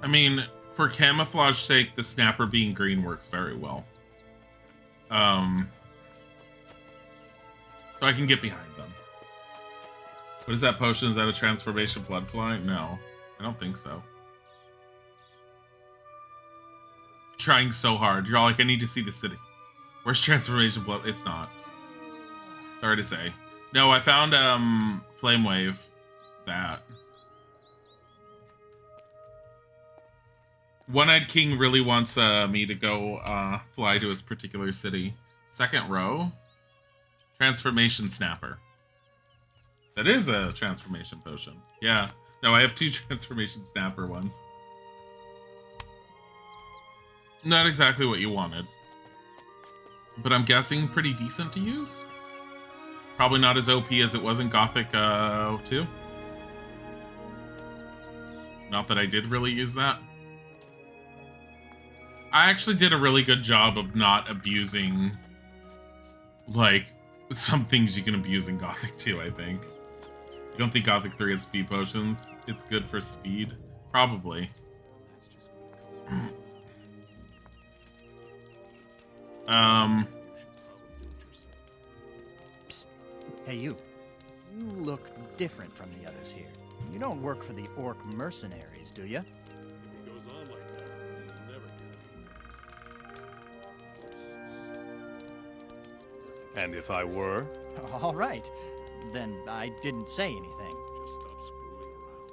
I mean, for camouflage sake, the snapper being green works very well. So I can get behind them. What is that potion? Is that a transformation blood fly? No, I don't think so. Trying so hard. You're all like, I need to see the city. Where's transformation blood? It's not. Sorry to say. No, I found flame wave. That. One-Eyed King really wants me to go fly to his particular city. Second row. Transformation Snapper. That is a transformation potion. Yeah. No, I have 2 transformation snapper ones. Not exactly what you wanted. But I'm guessing pretty decent to use? Probably not as OP as it was in Gothic 2. Not that I did really use that. I actually did a really good job of not abusing, like, some things you can abuse in Gothic 2, I think. You don't think Gothic 3 has speed potions? It's good for speed? Probably. Psst. Hey, you. You look different from the others here. You don't work for the Orc mercenaries, do you? If he goes on like that, he'll never get And if I were? All right. Then I didn't say anything. Just stop screwing around.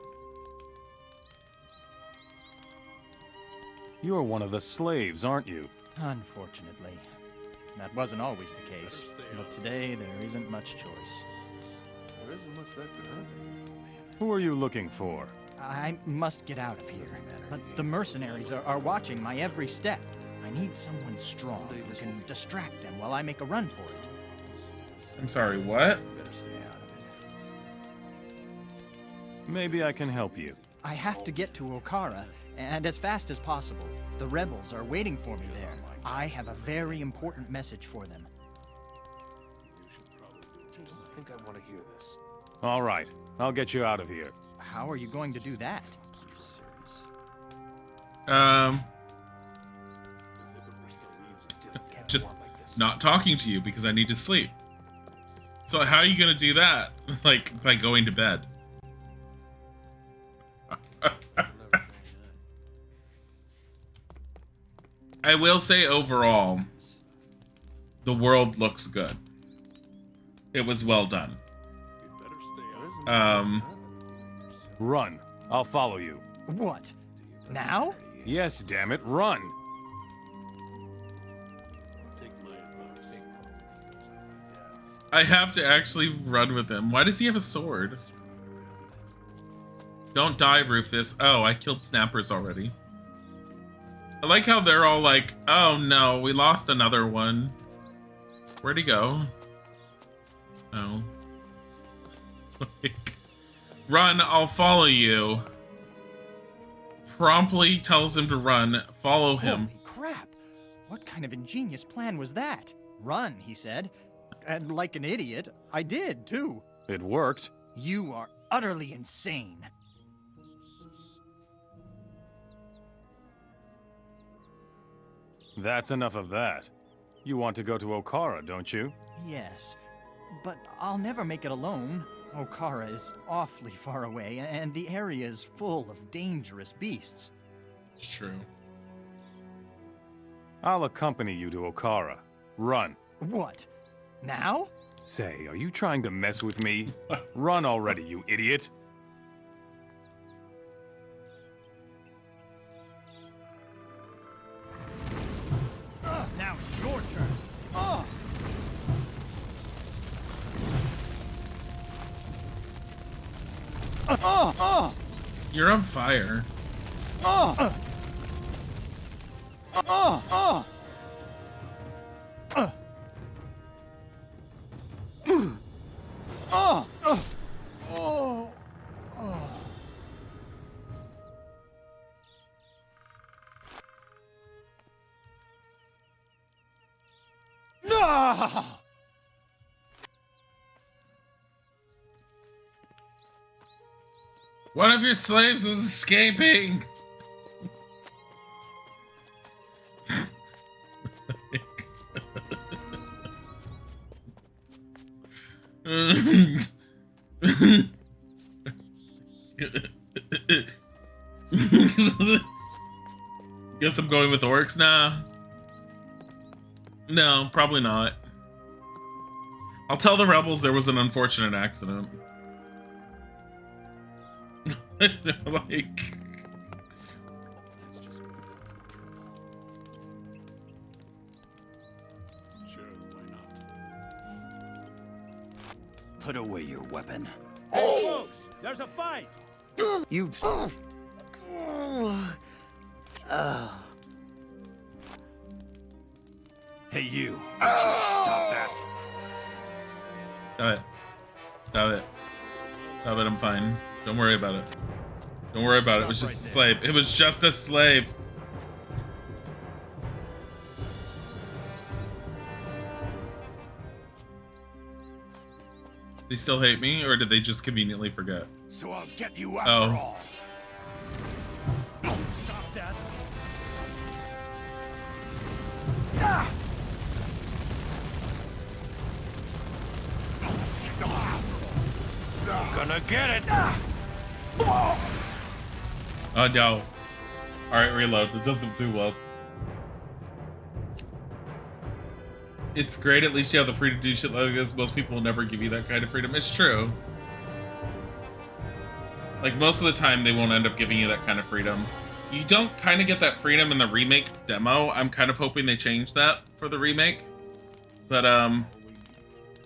You're one of the slaves, aren't you? Unfortunately. That wasn't always the case. But today, there isn't much choice. There isn't much that could happen. Who are you looking for? I must get out of here. But the mercenaries are watching my every step. I need someone strong who can distract them while I make a run for it. I'm sorry, what? Maybe I can help you. I have to get to Okara, and as fast as possible. The rebels are waiting for me there. I have a very important message for them. I think I want to hear this. All right, I'll get you out of here. How are you going to do that? Just not talking to you because I need to sleep. So how are you gonna do that? Like, by going to bed? I will say overall, the world looks good. It was well done. Run. I'll follow you. What? Now? Yes, damn it, run! I have to actually run with him. Why does he have a sword? Don't die, Rufus. Oh, I killed snappers already. I like how they're all like, oh no, we lost another one. Where'd he go? Oh. Like, run, I'll follow you. Promptly tells him to run. Follow him. Holy crap! What kind of ingenious plan was that? Run, he said. And like an idiot, I did, too. It worked. You are utterly insane. That's enough of that. You want to go to Okara, don't you? Yes, but I'll never make it alone. Okara is awfully far away, and the area is full of dangerous beasts. It's true. I'll accompany you to Okara. Run. What? Now? Say, are you trying to mess with me? Run already, you idiot! Now it's your turn. You're on fire. No! One of your slaves was escaping. Guess I'm going with orcs now. No, probably not. I'll tell the rebels there was an unfortunate accident. Like... Put away your weapon. orcs! There's a fight! You... Hey, you. Would you stop that? Stop it. Stop it. Stop it, I'm fine. Don't worry about it. Don't worry about it. It was just a slave. It was just a slave. They still hate me, or did they just conveniently forget? So I'll get you after all. Stop that. Ah! Gonna get it. Oh no. Alright, reload. That doesn't do well. It's great, at least you have the freedom to do shit like this. Most people will never give you that kind of freedom. It's true. Like, most of the time, they won't end up giving you that kind of freedom. You don't kind of get that freedom in the remake demo. I'm kind of hoping they change that for the remake. But, I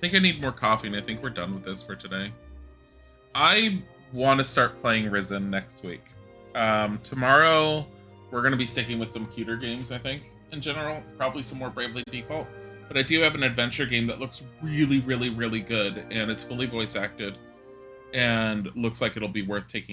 think I need more coffee, and I think we're done with this for today. I want to start playing Risen next week. Tomorrow, we're going to be sticking with some cuter games, I think, in general. Probably some more Bravely Default. But I do have an adventure game that looks really, really, really good, and it's fully voice acted, and looks like it'll be worth taking a